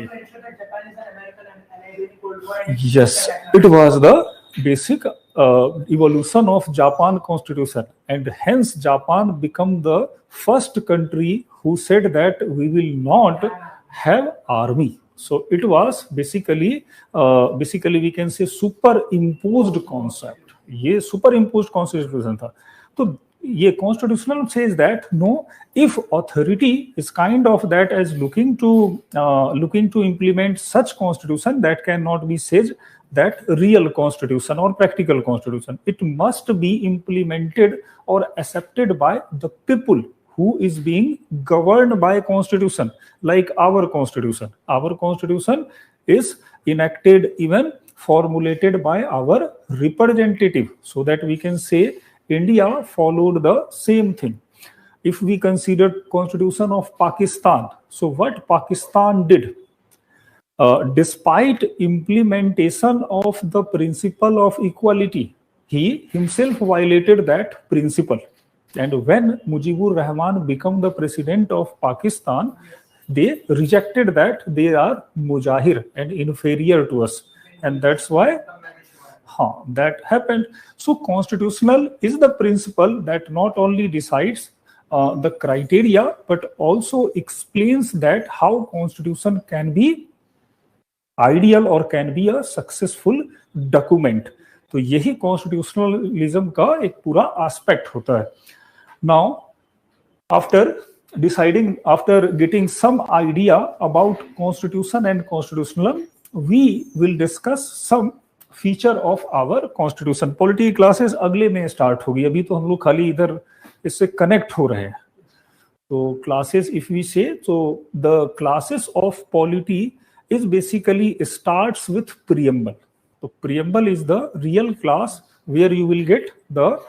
Yes, it was the basic evolution of Japan constitution, and hence Japan became the first country who said that we will not have army. So it was basically we can say superimposed concept. ये superimposed constitution था. तो ये constitutional says that no, if authority is kind of that as looking to implement such constitution, that cannot be said that real constitution or practical constitution. It must be implemented or accepted by the people who is being governed by constitution, like our constitution. Our constitution is enacted, even formulated by our representative, so that we can say India followed the same thing. If we consider constitution of Pakistan, so what Pakistan did, despite implementation of the principle of equality, he himself violated that principle. And when Mujibur Rahman became the president of Pakistan, they rejected that they are mujahir and inferior to us, and that's why that happened. So constitutional is the principle that not only decides the criteria but also explains that how constitution can be ideal or can be a successful document. तो यही constitutionalism का एक पूरा aspect होता है. Now, after getting some idea about constitution and constitutionalism, we will discuss some feature of our constitution. Polity classes अगले में start होगी, अभी तो हम लोग खाली इधर इससे connect हो रहे हैं. तो classes, if we say, so the classes of polity is basically starts with preamble. So preamble is the real class where you will get the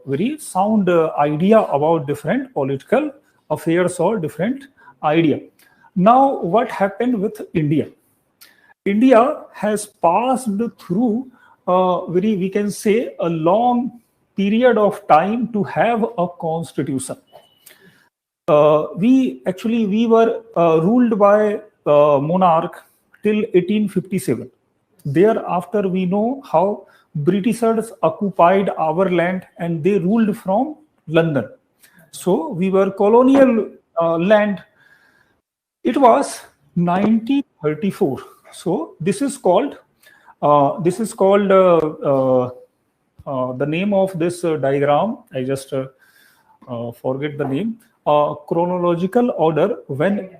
very sound idea about different political affairs or different idea. Now, what happened with India? India has passed through very, we can say, a long period of time to have a constitution. We were ruled by monarch till 1857. Thereafter, we know how Britishers occupied our land and they ruled from London. So we were colonial land. It was 1934. So this is called the name of this diagram. I just forget the name. Chronological order when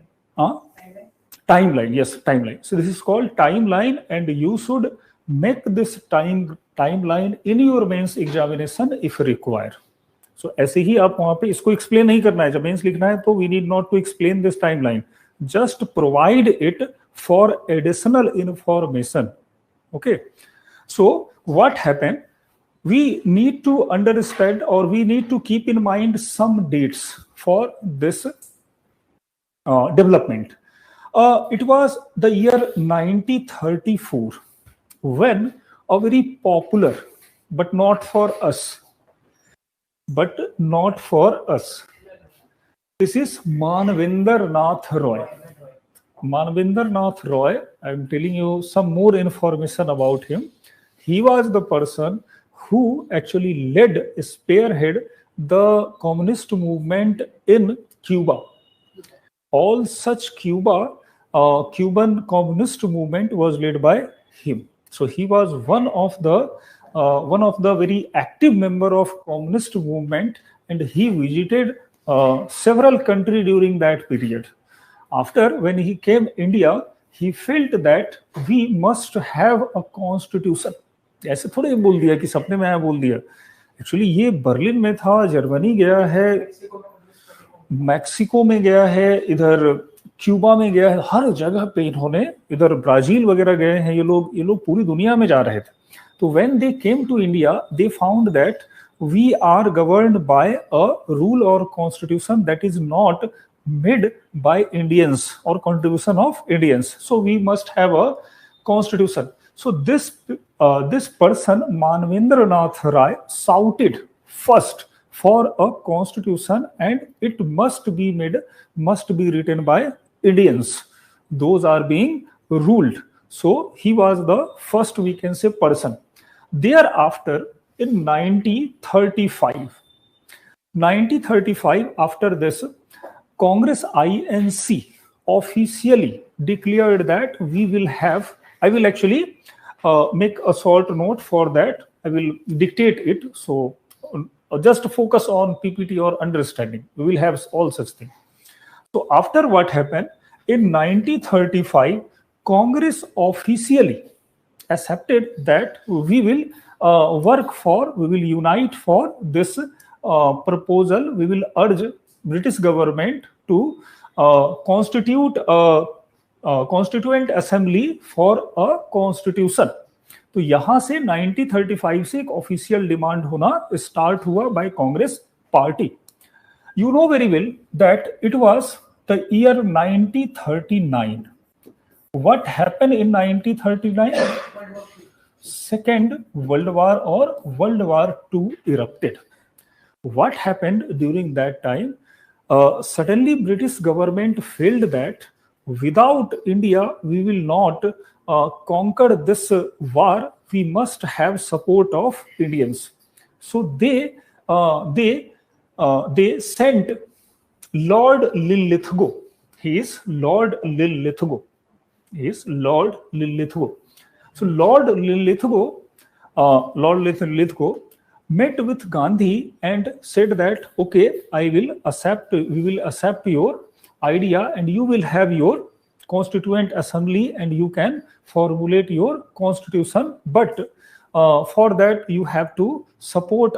timeline. Yes, timeline. So this is called timeline, and you should make this timeline in your mains examination if required. So ऐसे ही आप वहाँ पे इसको explain नहीं करना है. जब mains लिखना है तो we need not to explain this timeline. Just provide it for additional information. Okay. So what happened? We need to understand, or we need to keep in mind some dates for this development. It was the year 1934 when a very popular, but not for us. This is Manvinder Nath Roy. Manvinder Nath Roy, I'm telling you some more information about him. He was the person who actually spearhead the communist movement in Cuba. All such Cuban communist movement was led by him. So he was one of the very active member of communist movement, and he visited several countries during that period. After, when he came India, he felt that we must have a constitution. ऐसे थोड़े बोल दिया कि सपने में आया बोल दिया. एक्चुअली ये बर्लिन में था, जर्मनी गया है, मैक्सिको में गया है, इधर क्यूबा में गया है, हर जगह पे इन्होंने, इधर ब्राजील वगैरह गए हैं ये लोग पूरी दुनिया में जा रहे थे. तो when they came to India, they found that we are governed by a rule or constitution that is not made by Indians or contribution of Indians. So we must have a constitution. So this person, Manvinder Nath Rai, shouted first for a constitution, and it must be written by Indians. Those are being ruled. So he was the first, we can say, person. Thereafter, in 1935, after this, Congress INC officially declared that we will have, I will actually make a short note for that. I will dictate it. So just focus on PPT or understanding. We will have all such things. So after what happened, in 1935, Congress officially accepted that we will we will unite for this proposal. We will urge British government to constitute a constituent assembly for a constitution. तो यहाँ से 1935 से एक official demand होना start हुआ by Congress party. You know very well that it was the year 1939. What happened in 1939? Second World War or World War II erupted. What happened during that time? Suddenly British government felt that without India we will not conquer this war. We must have support of Indians. So they sent Lord Linlithgow. He is Lord Linlithgow. So Lord Linlithgow met with Gandhi and said that, okay, we will accept your idea, and you will have your constituent assembly and you can formulate your constitution, but for that you have to support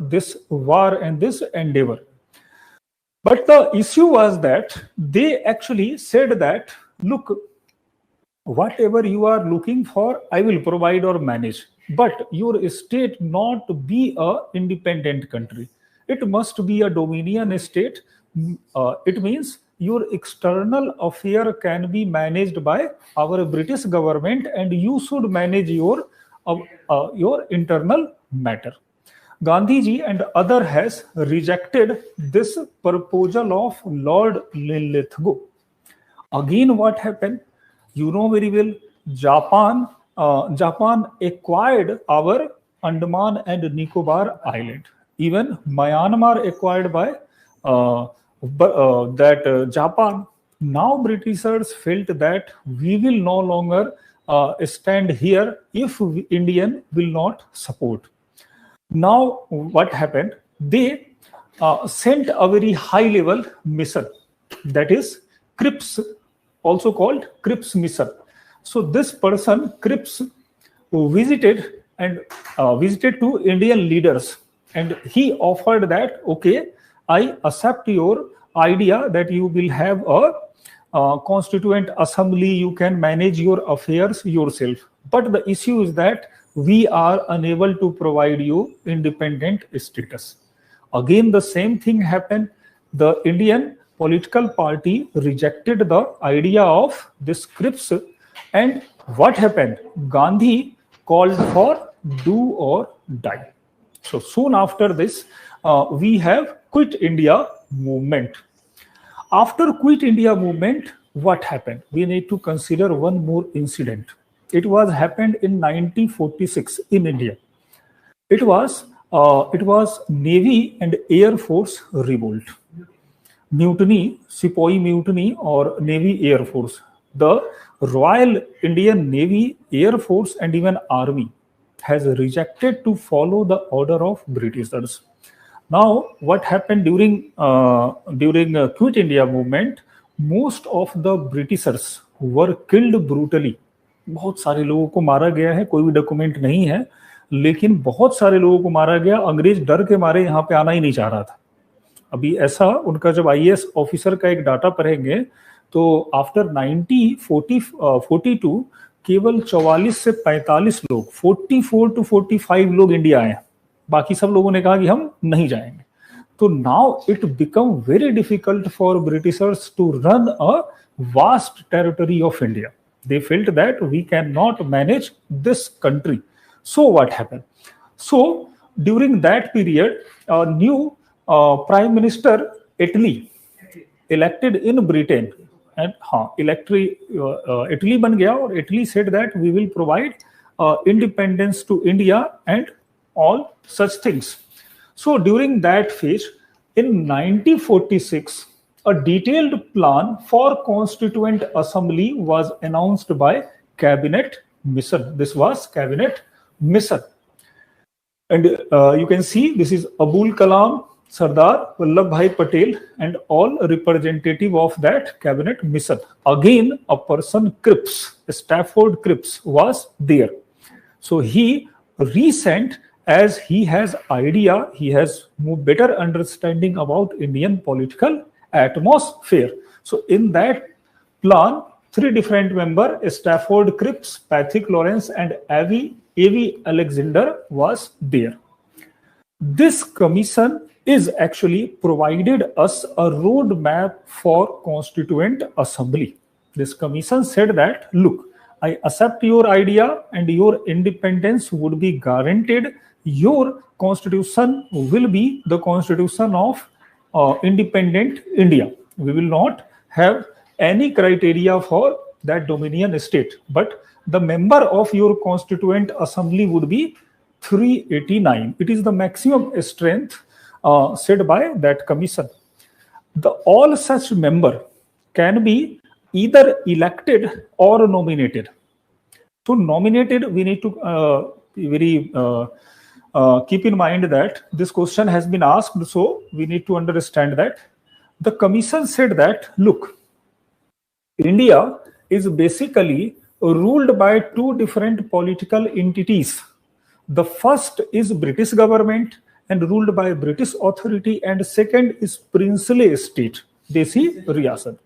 this war and this endeavor. But the issue was that they actually said that, look, whatever you are looking for, I will provide or manage. But your state not be a independent country. It must be a dominion state. It means your external affair can be managed by our British government, and you should manage your internal matter. Gandhiji and other has rejected this proposal of Lord Linlithgow. Again, what happened? You know very well, Japan acquired our Andaman and Nicobar Island. Even Myanmar acquired by Japan. Now Britishers felt that we will no longer stand here if Indian will not support. Now what happened? They sent a very high level mission, that is Cripps, also called Cripps mission. So this person Cripps visited to Indian leaders, and he offered that, okay, I accept your idea that you will have a constituent assembly, you can manage your affairs yourself, but the issue is that we are unable to provide you independent status. Again the same thing happened. The Indian political party rejected the idea of this Cripps, and what happened? Gandhi called for do or die. So soon after this, we have Quit India movement. After Quit India movement, what happened? We need to consider one more incident. It was happened in 1946 in India. It was Navy and Air Force revolt, mutiny, Sepoy mutiny, or Navy Air Force. The Royal Indian Navy, Air Force, and even Army has rejected to follow the order of Britishers. Now, what happened during Quit India movement? Most of the Britishers were killed brutally. बहुत सारे लोगों को मारा गया है, कोई भी document नहीं है, लेकिन बहुत सारे लोगों को मारा गया. अंग्रेज डर के मारे यहाँ पे आना ही नहीं चाह रहा था. अभी ऐसा उनका जब IAS ऑफिसर का एक डाटा पढ़ेंगे तो आफ्टर 1942 केवल 44 से 45 लोग, 44 to 45 लोग इंडिया आए. बाकी सब लोगों ने कहा कि हम नहीं जाएंगे. तो now it become very difficult for Britishers to run a vast territory of India. They felt that we cannot manage this country. So what happened? So during that period, a new Prime Minister Italy elected in Britain, and Italy ban gaya, और Italy said that we will provide independence to India and all such things. So during that phase, in 1946, a detailed plan for constituent assembly was announced by cabinet mission. This was cabinet mission, and you can see this is Abul Kalam, Sardar Vallabhbhai Patel, and all representative of that cabinet mission. Again, a person Cripps, Stafford Cripps, was there. So he resent, as he has idea, he has better understanding about Indian political atmosphere. So in that plan, 3 different members, Stafford Cripps, Patrick Lawrence, and A.V. Alexander was there. This commission is actually provided us a roadmap for constituent assembly. This commission said that, look, I accept your idea and your independence would be guaranteed. Your constitution will be the constitution of independent India. We will not have any criteria for that dominion state, but the member of your constituent assembly would be 389. It is the maximum strength said by that commission. All such member can be either elected or nominated. So nominated, we need to keep in mind that this question has been asked, so we need to understand that the commission said that, look, India is basically ruled by 2 different political entities. The first is British government and ruled by British authority, and second is princely state, Desi Riyasat.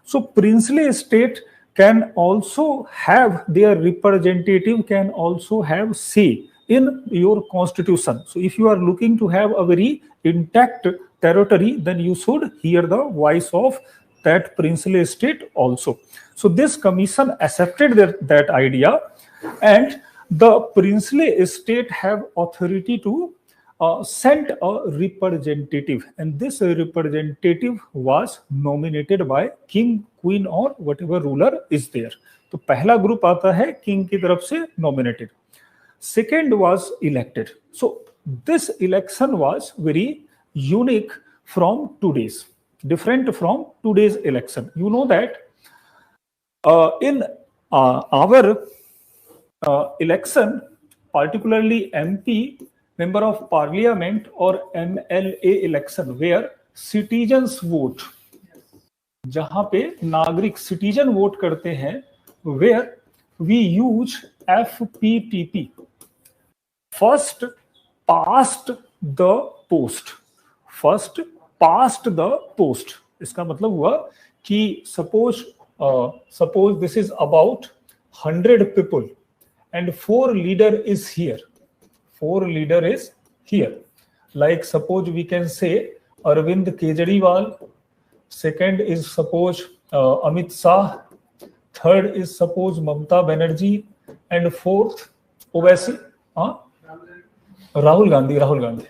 So princely state can also have their representative, can also have say in your constitution. So if you are looking to have a very intact territory, then you should hear the voice of that princely state also. So this commission accepted that idea, and the princely state have authority to send a representative, and this representative was nominated by king, queen, or whatever ruler is there. तो पहला group आता है king की तरफ से nominated. Second was elected. So this election was very unique from 2 days. different from today's election. You know that in our election, particularly MP, member of parliament or MLA election, where citizens vote, जहां पे नागरिक citizen vote करते हैं, where we use FPTP, first past the post. First past the post. इसका मतलब हुआ कि suppose this is about 100 people and 4 leader is here. 4 leader is here. Like suppose we can say Arvind Kejriwal, second is suppose Amit Shah, third is suppose Mamata Banerjee, and fourth Owaisi Rahul Gandhi.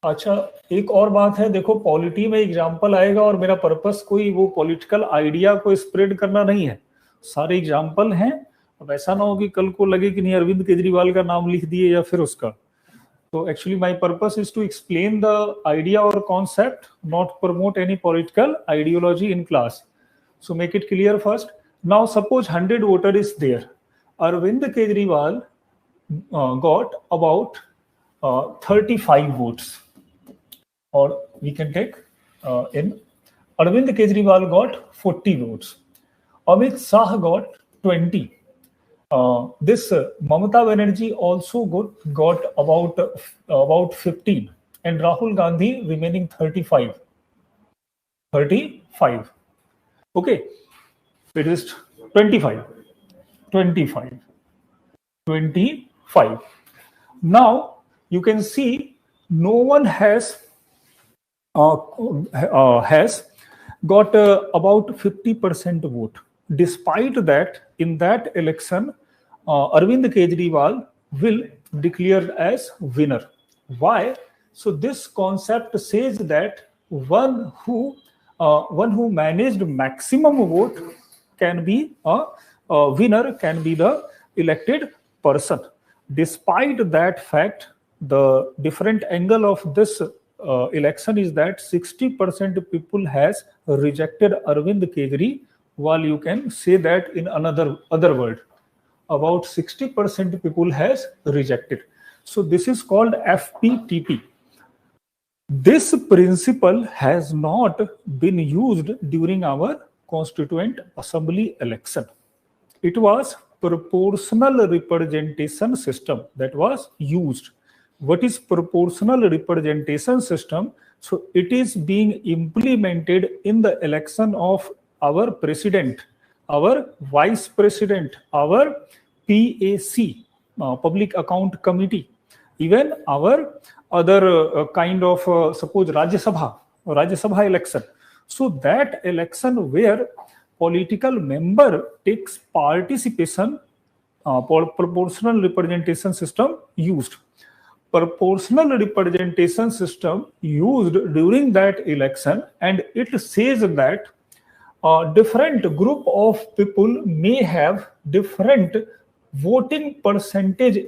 अच्छा, एक और बात है, देखो पॉलिटी में एग्जाम्पल आएगा और मेरा पर्पस कोई वो पॉलिटिकल आइडिया को स्प्रेड करना नहीं है, सारे एग्जाम्पल हैं. अब ऐसा ना हो कि कल को लगे कि नहीं अरविंद केजरीवाल का नाम लिख दिए या फिर उसका. तो actually my purpose is to explain the idea और concept, not promote any political ideology in class. So make it clear first. Now suppose 100 voter is there. Arvind Kejriwal got about 35 votes. Or we can take in Arvind Kejriwal got 40 votes. Amit Shah got 20. This Mamata Banerjee also got about 15, and Rahul Gandhi remaining 35. Okay, it is 25. Now you can see no one has got about 50% vote. Despite that, in that election, Arvind Kejriwal will declared as winner. Why? So this concept says that one who managed maximum vote can be a winner, can be the elected person. Despite that fact, the different angle of this election is that 60% people has rejected Arvind Kejriwal. You can say that in other word, about 60% people has rejected. So this is called FPTP. This principle has not been used during our Constituent Assembly election. It was proportional representation system that was used. What is proportional representation system? So it is being implemented in the election of our president, our vice president, our PAC, public account committee, even our other kind of suppose Rajya Sabha election. So that election where political member takes participation, proportional representation system used. Proportional representation system used during that election, and it says that different group of people may have different voting percentage.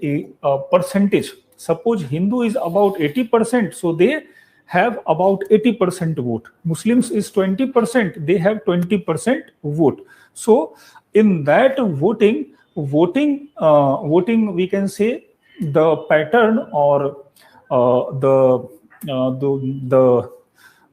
Suppose Hindu is about 80%, so they have about 80% vote. Muslims is 20%, they have 20% vote. So in that voting we can say the pattern or the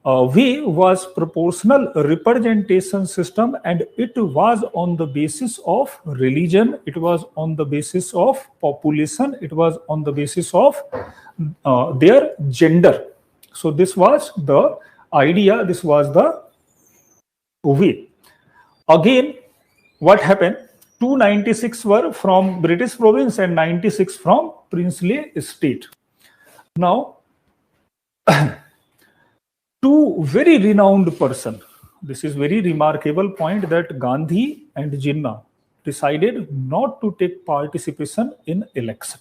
way was proportional representation system, and it was on the basis of religion, it was on the basis of population, it was on the basis of their gender. So this was the idea, this was the way. Again, what happened? 296 were from British province and 96 from princely state. Now, two very renowned person, this is very remarkable point, that Gandhi and Jinnah decided not to take participation in election.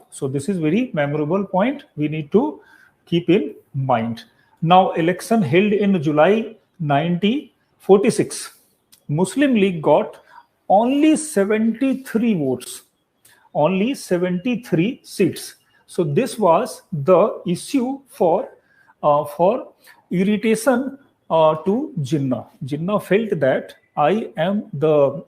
So this is very memorable point, we need to keep in mind. Now, election held in July 1946. Muslim League got only 73 votes, only 73 seats. So this was the issue for irritation to Jinnah. Jinnah felt that I am the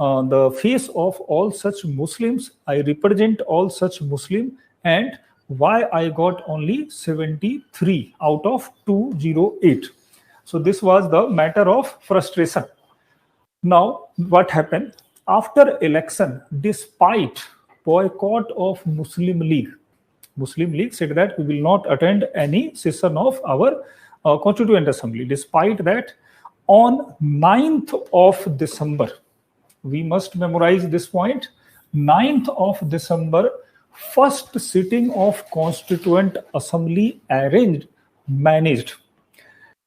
the face of all such Muslims. I represent all such Muslim, and why I got only 73 out of 208. So this was the matter of frustration. Now, what happened after election? Despite boycott of Muslim League said that we will not attend any session of our Constituent Assembly. Despite that, on 9th of December, we must memorize this point. 9th of December, first sitting of Constituent Assembly managed,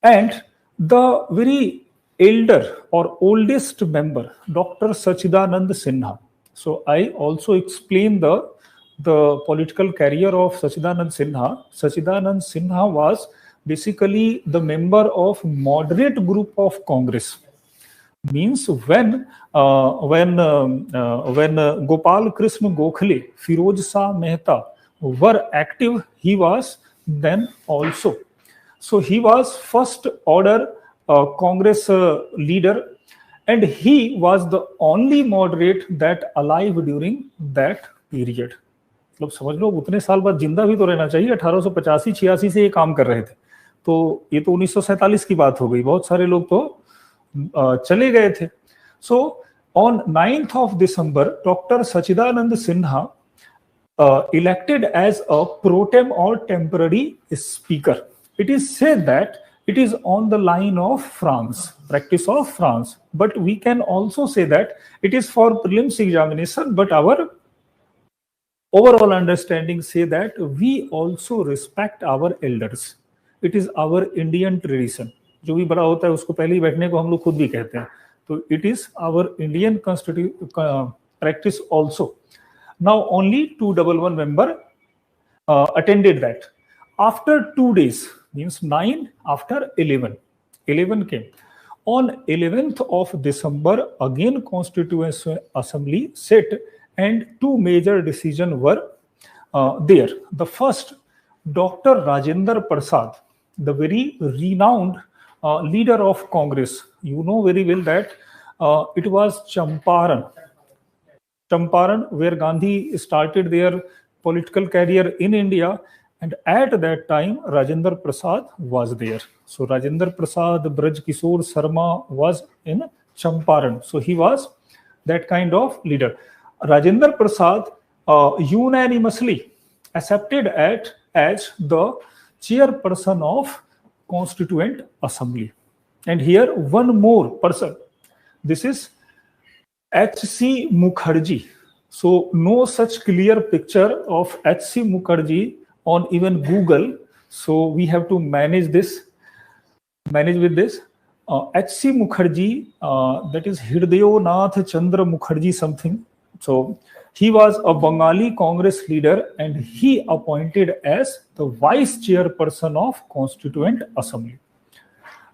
and the very elder or oldest member, Dr. Sachidanand Sinha. So I also explain the political career of Sachidanand Sinha. Sachidanand Sinha was basically the member of moderate group of Congress. Means when Gopal Krishna Gokhale, Firoz Shah Mehta were active, he was then also. So he was first order Congress leader, and he was the only moderate that alive during that period. मतलब समझ लो उतने साल बाद जिंदा भी तो रहना चाहिए. 1885-86 से ये काम कर रहे थे, तो ये तो 1947 की बात हो गई. बहुत सारे लोग तो चले गए थे. So on 9th of December, Dr. Sachidanand Sinha elected as a pro tem or temporary speaker. It is said that it is on the line of France, practice of France, but we can also say that it is for prelims examination, but our overall understanding say that we also respect our elders. It is our Indian tradition. जो भी बड़ा होता है उसको पहले ही बैठने को हम लोग खुद भी कहते हैं. तो it is our Indian practice also. Now only 211 member attended that. After 2 days, means 9 after 11 came. On 11th of December, again Constituent Assembly sat, and two major decisions were there. The first, Dr. Rajendra Prasad, the very renowned leader of Congress. You know very well that it was Champaran, where Gandhi started their political career in India, and at that time Rajendra Prasad was there. So Rajendra Prasad, Braj Kishore Sharma was in Champaran. So he was that kind of leader. Rajendra Prasad unanimously accepted as the chairperson of Constituent Assembly. And here one more person. This is H.C. Mukherjee. So no such clear picture of H.C. Mukherjee on even Google. So we have to manage with this. H.C. Mukherjee, that is Hridayo Nath Chandra Mukherjee something. So he was a Bengali Congress leader, and he appointed as the vice chairperson of Constituent Assembly.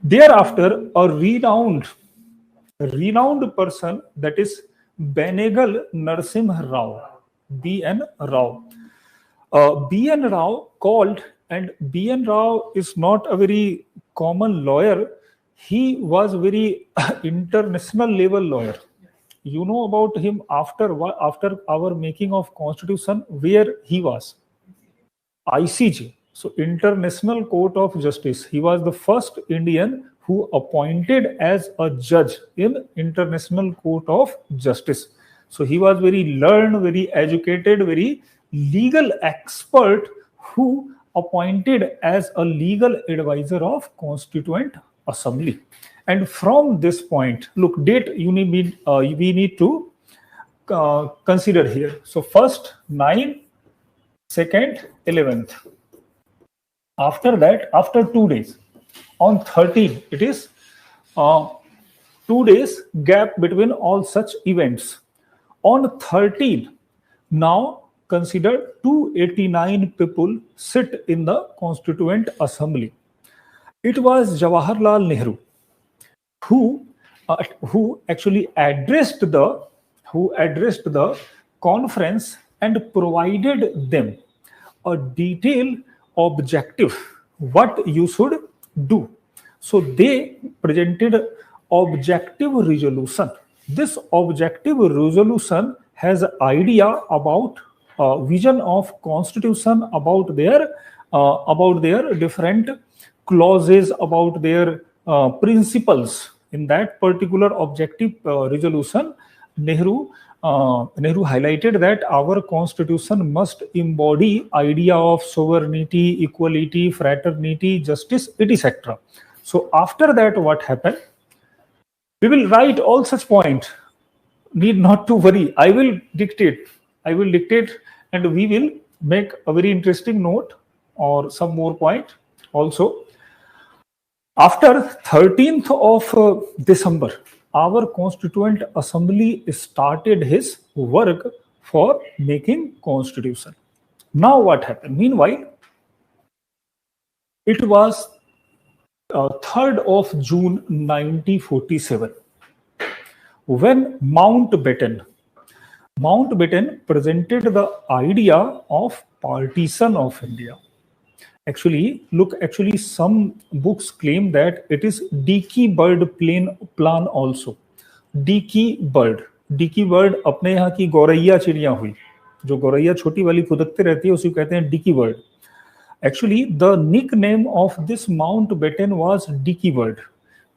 Thereafter, a renowned person, that is Benegal Narsimha Rao, B.N. Rao. B.N. Rao called, and B.N. Rao is not a very common lawyer. He was very international level lawyer. You know about him after our making of Constitution, where he was? ICJ. So International Court of Justice. He was the first Indian who appointed as a judge in International Court of Justice. So he was very learned, very educated, very legal expert, who appointed as a legal advisor of Constituent Assembly. And from this point, look, date we need to consider here. So first 9, second 11th. After that, after 2 days, on 13, it is 2 days gap between all such events. On 13, now consider 289 people sit in the Constituent Assembly. It was Jawaharlal Nehru who actually addressed the conference and provided them a detailed objective what you should do? So they presented objective resolution. This objective resolution has idea about vision of constitution, about their different clauses, about their principles. In that particular objective resolution, Nehru highlighted that our constitution must embody idea of sovereignty, equality, fraternity, justice, etc. So after that, what happened? We will write all such points. Need not to worry. I will dictate, and we will make a very interesting note or some more point also. After 13th of December, our Constituent Assembly started his work for making constitution. Now what happened? Meanwhile, it was 3rd of June 1947 when Mountbatten presented the idea of partition of India. Actually, some books claim that it is Dickey Bird plan also. Dickey Bird अपने यहाँ की गौरैया चिड़िया हुई, जो गौरैया छोटी वाली फुदकते रहती है उसी को कहते हैं Dickie Bird. Actually, the nickname of this Mountbatten was Dickey Bird.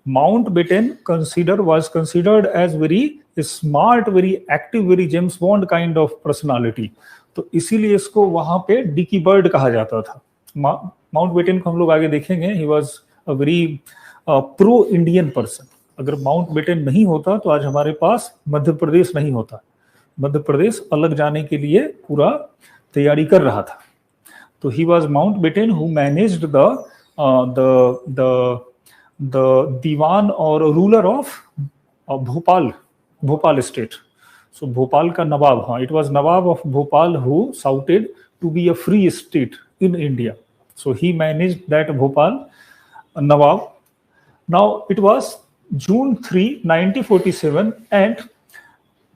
Mountbatten was considered as very smart, very active, very James Bond kind of personality. तो इसीलिए इसको वहां पे डिकी बर्ड कहा जाता था. माउंटबेटन को हम लोग आगे देखेंगे. He was a very pro Indian person. अगर माउंटबेटन नहीं होता तो आज हमारे पास मध्य प्रदेश नहीं होता. मध्य प्रदेश अलग जाने के लिए पूरा तैयारी कर रहा था. तो he was Mountbatten who managed the dewan और ruler of Bhopal state. So Bhopal का नवाब, हाँ, it was nawab of Bhopal who sought to be a free state in India. So he managed that Bhopal Nawab. Now it was June 3, 1947 and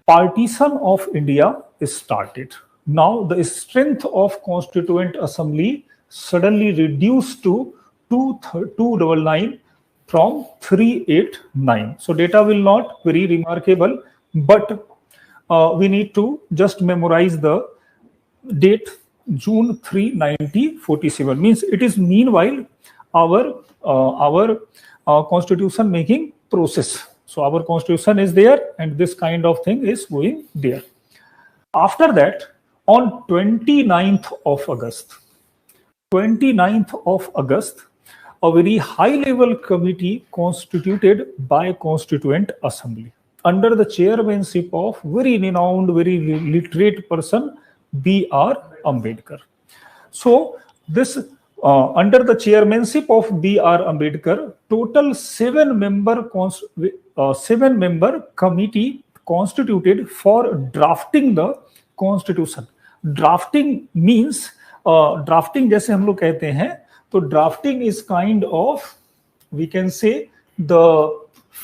partition of India is started. Now the strength of Constituent Assembly suddenly reduced to 299 from 389. So data will not very remarkable, but we need to just memorize the date. June 3, 1947 means it is meanwhile our constitution making process. So our constitution is there and this kind of thing is going there. After that, on 29th of August, a very high level committee constituted by Constituent Assembly under the chairmanship of very renowned, very literate person, B.R. Ambedkar. So this under the chairmanship of B.R. Ambedkar, total 7-member committee constituted for drafting the constitution. Drafting means drafting जैसे हम लोग कहते हैं, तो drafting is kind of, we can say, the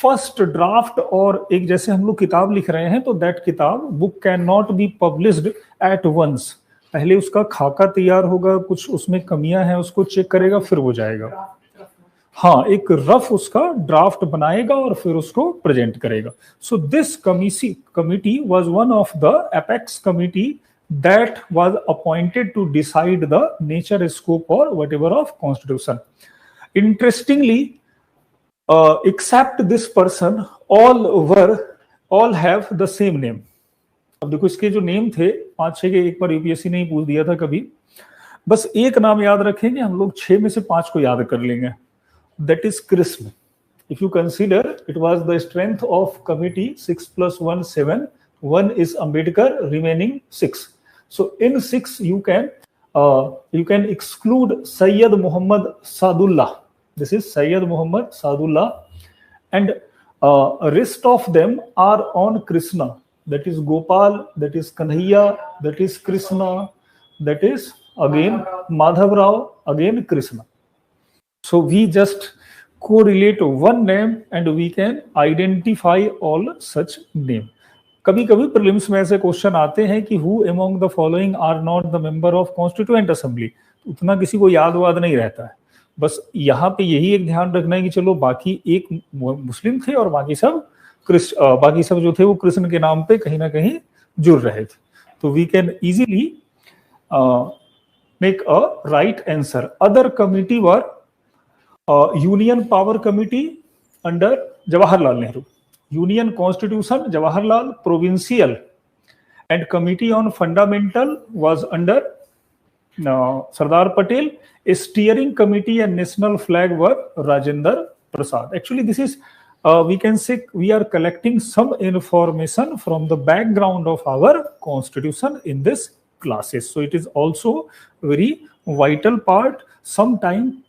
first draft. और एक जैसे हम लोग किताब लिख रहे हैं तो that किताब book cannot be published at once. पहले उसका खाका तैयार होगा, कुछ उसमें कमियां हैं उसको चेक करेगा, फिर वो जाएगा. हाँ, एक रफ उसका ड्राफ्ट बनाएगा और फिर उसको प्रेजेंट करेगा. So this committee was one of the apex committee that was appointed to decide the nature, scope or whatever of constitution. Interestingly, except this person, all have the same name. अब देखो इसके जो name थे 5-6 के, एक बार UPSC ने ही पूछ दिया था कभी. बस एक नाम याद रखेंगे हम लोग, 6 में से 5 को याद कर लेंगे. That is Krishna. If you consider, it was the strength of committee 6 + 1 7. 1 is Ambedkar, remaining 6. So in 6 you can exclude Sayyid Muhammad Sadullah. This is Sayyid Muhammad Sadullah, and rest of them are on Krishna. That is Gopal, that is Kanhaiya, that is Krishna, that is again Madhav Rao, again Krishna. So we just correlate one name and we can identify all such name. कभी कभी prelims में ऐसे question आते हैं कि who among the following are not the member of constituent assembly. उतना किसी को याद वाद नहीं रहता है. बस यहाँ पे यही एक ध्यान रखना है कि चलो बाकी एक मुस्लिम थे और बाकी सब जो थे वो कृष्ण के नाम पे कहीं ना कहीं जुड़ रहे थे. तो we can easily make a right answer. Other committee were Union Power Committee under Jawaharlal Nehru, Union Constitution Jawaharlal, Provincial and Committee on Fundamental was under Sardar Patel. A steering committee and national flag were Rajendra Prasad. Actually, this is we can say we are collecting some information from the background of our constitution in this classes. So it is also very vital part. Sometime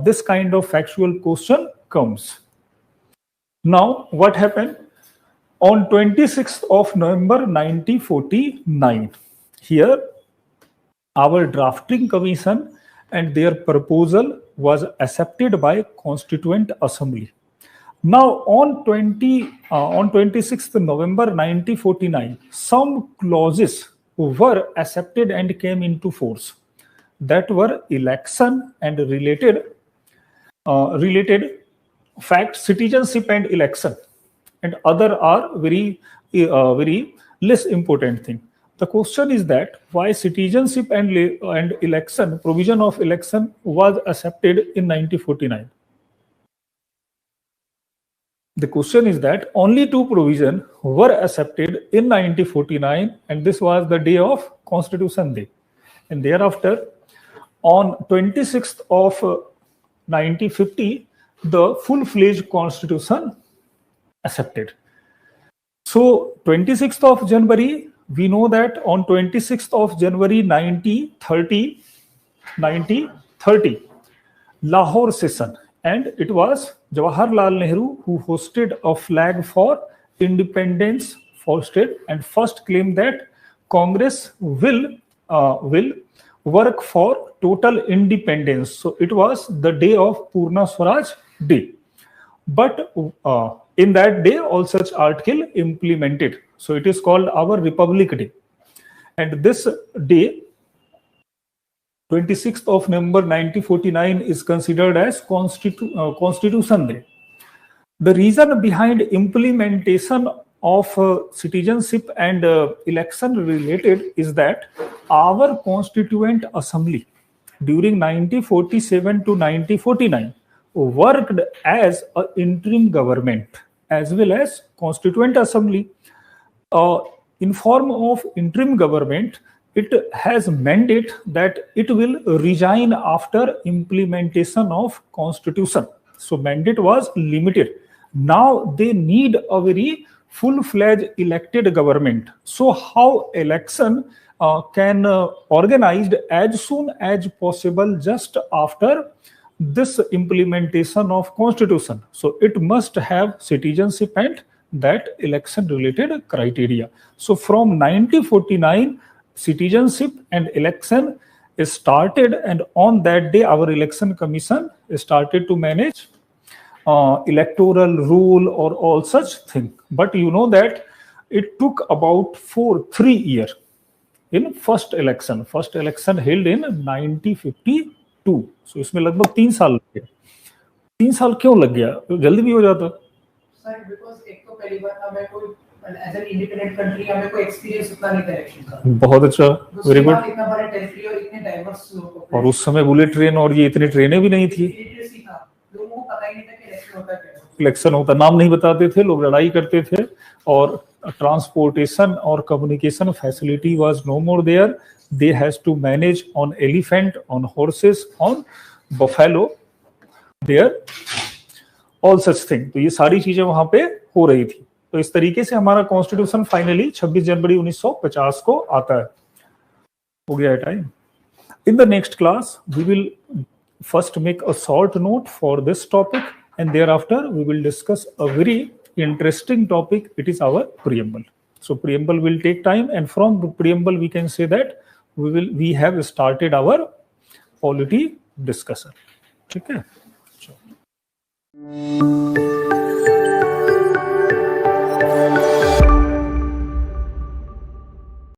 this kind of factual question comes. Now, what happened? On 26th of November 1949, here our drafting commission and their proposal was accepted by Constituent Assembly. Now, on 26th November 1949, some clauses were accepted and came into force. That were election and related facts, citizenship and election, and other are very less important thing. The question is that why citizenship and election, provision of election was accepted in 1949. The question is that only two provisions were accepted in 1949, and this was the day of Constitution Day. And thereafter, on 26th of 1950, the full-fledged Constitution accepted. So, 26th of January, we know that on 26th of January 1930, Lahore session, and it was Jawaharlal Nehru who hosted a flag for independence for state and first claimed that Congress will work for total independence. So it was the day of Purna Swaraj Day. But in that day, all such article implemented. So it is called our Republic Day. And this day, 26th of November 1949, is considered as Constitution Day. The reason behind implementation of citizenship and election related is that our Constituent Assembly during 1947 to 1949 worked as an interim government as well as Constituent Assembly. In form of interim government, it has mandate that it will resign after implementation of Constitution. So mandate was limited. Now they need a very full-fledged elected government. So how election can organized as soon as possible just after this implementation of Constitution. So it must have citizenship and that election related criteria. So from 1949, citizenship and election is started, and on that day our election commission started to manage electoral rule or all such thing. But you know that it took about 3 years in first election held in 1952. So इसमें लगभग 3 साल लग गया. 3 साल क्यों लग गया? जल्दी भी हो जाता. Sir, because एक तो पहली बार हमें कोई as an independent country हमें कोई experience उतना नहीं था election का. बहुत अच्छा, very good. इतना बड़ा territory और इतने diverse लोग. और उस समय बुलेट ट्रेन और ये इतनी ट्रेनें भी नहीं थी. लोगों को पता ही नहीं था कि इलेक्शन होता क्या है. इलेक्शन होता, नाम नहीं बताते थे, लोग लड़ाई करते थे, और transportation or communication facility was no more there. They has to manage on elephant, on horses, on buffalo there, all such thing. तो ये सारी चीजें वहां पे हो रही थी. तो इस तरीके से हमारा कॉन्स्टिट्यूशन फाइनली 26 जनवरी 1950 को आता है. हो गया है time. In the next class, we will first make a short note for this topic, and thereafter we will discuss a very interesting topic. It is our preamble. So preamble will take time, and from the preamble we can say that we have started our polity discussion. Okay.